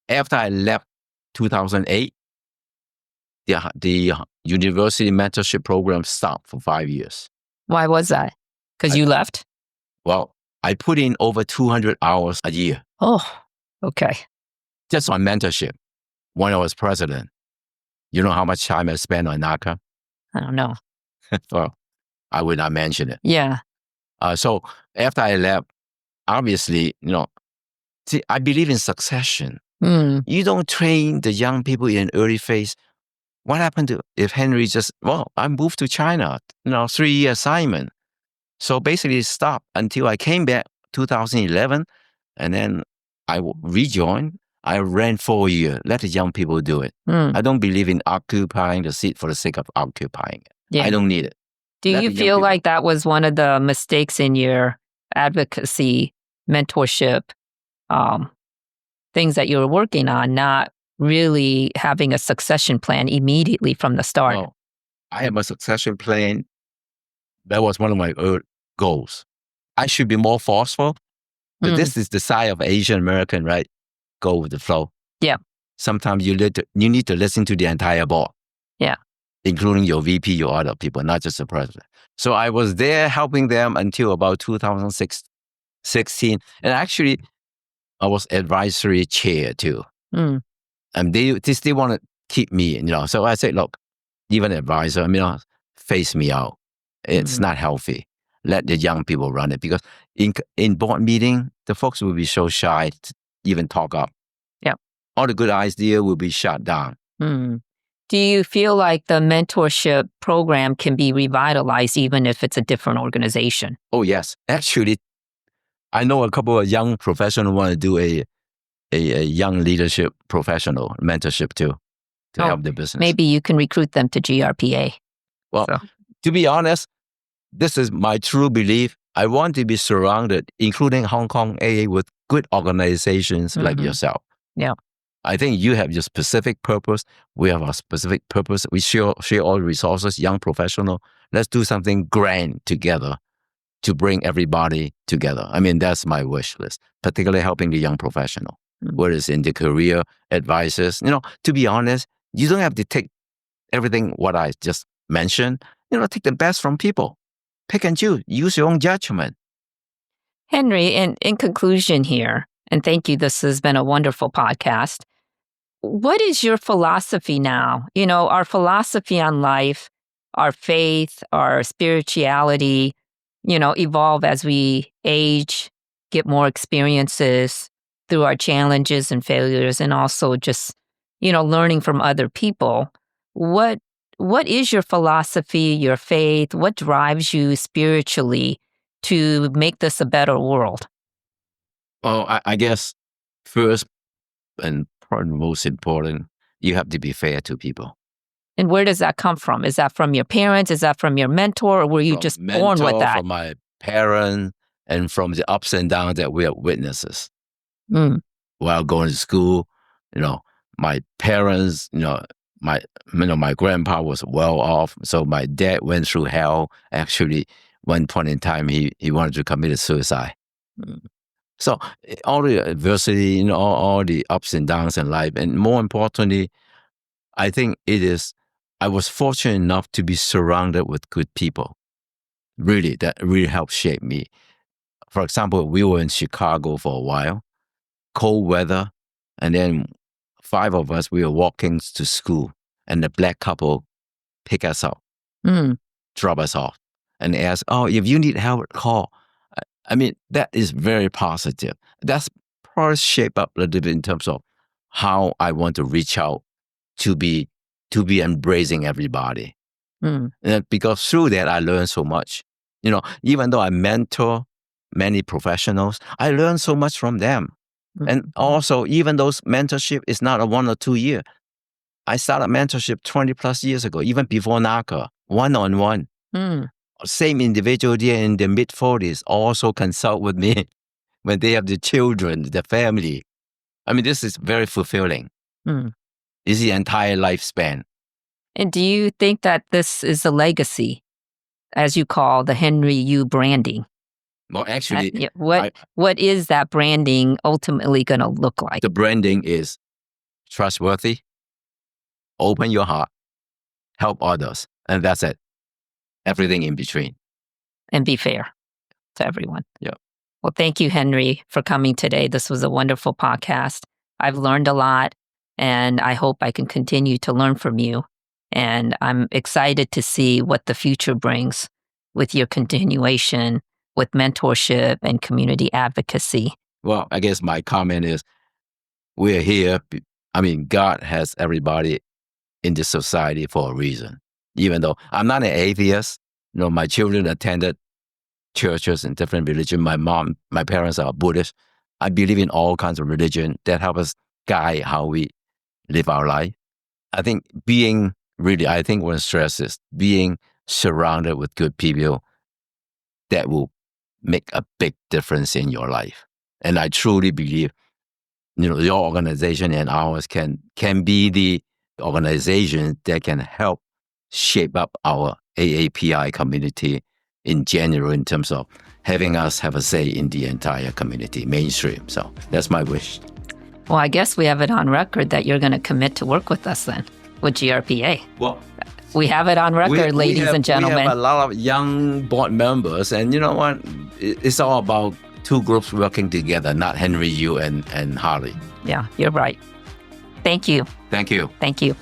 after I left 2008, the university mentorship program stopped for 5 years. Why was that? Because you left? Well, I put in over 200 hours a year. Oh, okay. Just on mentorship when I was president. You know how much time I spent on NACA? I don't know. Well, I would not mention it. Yeah. So after I left, obviously, see, I believe in succession. You don't train the young people in an early phase. What happened if Henry I moved to China, 3-year assignment. So basically it stopped until I came back 2011, and then I rejoined. I ran 4 years. Let the young people do it. I don't believe in occupying the seat for the sake of occupying it. Yeah. I don't need it. Do you feel like that was one of the mistakes in your advocacy, mentorship, things that you were working on, not really having a succession plan immediately from the start? Oh, I have a succession plan. That was one of my goals. I should be more forceful, but this is the side of Asian American, right? Go with the flow. Yeah. Sometimes you need to listen to the entire board. Yeah. Including your VP, your other people, not just the president. So I was there helping them until about 2016. And actually, I was advisory chair too. And they still want to keep me, So I said, look, even advisor, face me out. It's not healthy. Let the young people run it, because in board meeting, the folks will be so shy to even talk up. Yeah. All the good ideas will be shut down. Do you feel like the mentorship program can be revitalized even if it's a different organization? Oh, yes. Actually, I know a couple of young professionals want to do a young leadership professional mentorship too, to help the business. Maybe you can recruit them to GRPA. Well, to be honest, this is my true belief. I want to be surrounded, including Hong Kong AA, with good organizations like yourself. Yeah. I think you have your specific purpose. We have our specific purpose. We share all resources, young professional. Let's do something grand together to bring everybody together. I mean, that's my wish list, particularly helping the young professional, whether it's in the career advisors. To be honest, you don't have to take everything what I just mentioned. Take the best from people. Pick and choose. Use your own judgment. Henry, in conclusion here, and thank you, this has been a wonderful podcast. What is your philosophy now? Our philosophy on life, our faith, our spirituality, evolve as we age, get more experiences through our challenges and failures, and also just, learning from other people. What is your philosophy, your faith? What drives you spiritually to make this a better world? Well, I guess first and probably most important, you have to be fair to people. And where does that come from? Is that from your parents? Is that from your mentor? Or were you just born with that? From my parents and from the ups and downs that we are witnesses. While going to school, my parents, my grandpa was well off. So my dad went through hell. Actually, one point in time, he wanted to commit suicide. So all the adversity, all the ups and downs in life, and more importantly, I think I was fortunate enough to be surrounded with good people. Really, that really helped shape me. For example, we were in Chicago for a while, cold weather, and then 5 of us, we were walking to school, and the black couple pick us up, drop us off, and ask, "Oh, if you need help, call." I mean, that is very positive. That's probably shaped up a little bit in terms of how I want to reach out to be embracing everybody. And because through that, I learned so much. Even though I mentor many professionals, I learned so much from them. And also, even those mentorship is not a 1 or 2 year. I started mentorship 20 plus years ago, even before NACA, one-on-one. Same individual there in their mid-40s also consult with me when they have the children, the family. I mean, this is very fulfilling. It's the entire lifespan. And do you think that this is a legacy, as you call the Henry U branding? Well, actually, what is that branding ultimately going to look like? The branding is trustworthy, open your heart, help others, and that's it. Everything in between. And be fair to everyone. Yeah. Well, thank you, Henry, for coming today. This was a wonderful podcast. I've learned a lot, and I hope I can continue to learn from you. And I'm excited to see what the future brings with your continuation with mentorship and community advocacy. Well, I guess my comment is we're here. I mean, God has everybody in this society for a reason. Even though I'm not an atheist, my children attended churches in different religions. My parents are Buddhist. I believe in all kinds of religion that help us guide how we live our life. I think what I stress is being surrounded with good people that will make a big difference in your life. And I truly believe, your organization and ours can be the organization that can help shape up our AAPI community in general in terms of having us have a say in the entire community, mainstream. So that's my wish. Well, I guess we have it on record that you're going to commit to work with us then, with GRPA. Well, we have it on record, ladies and gentlemen. We have a lot of young board members, and you know what? It's all about 2 groups working together, not Henry, you, and Harley. Yeah, you're right. Thank you. Thank you. Thank you.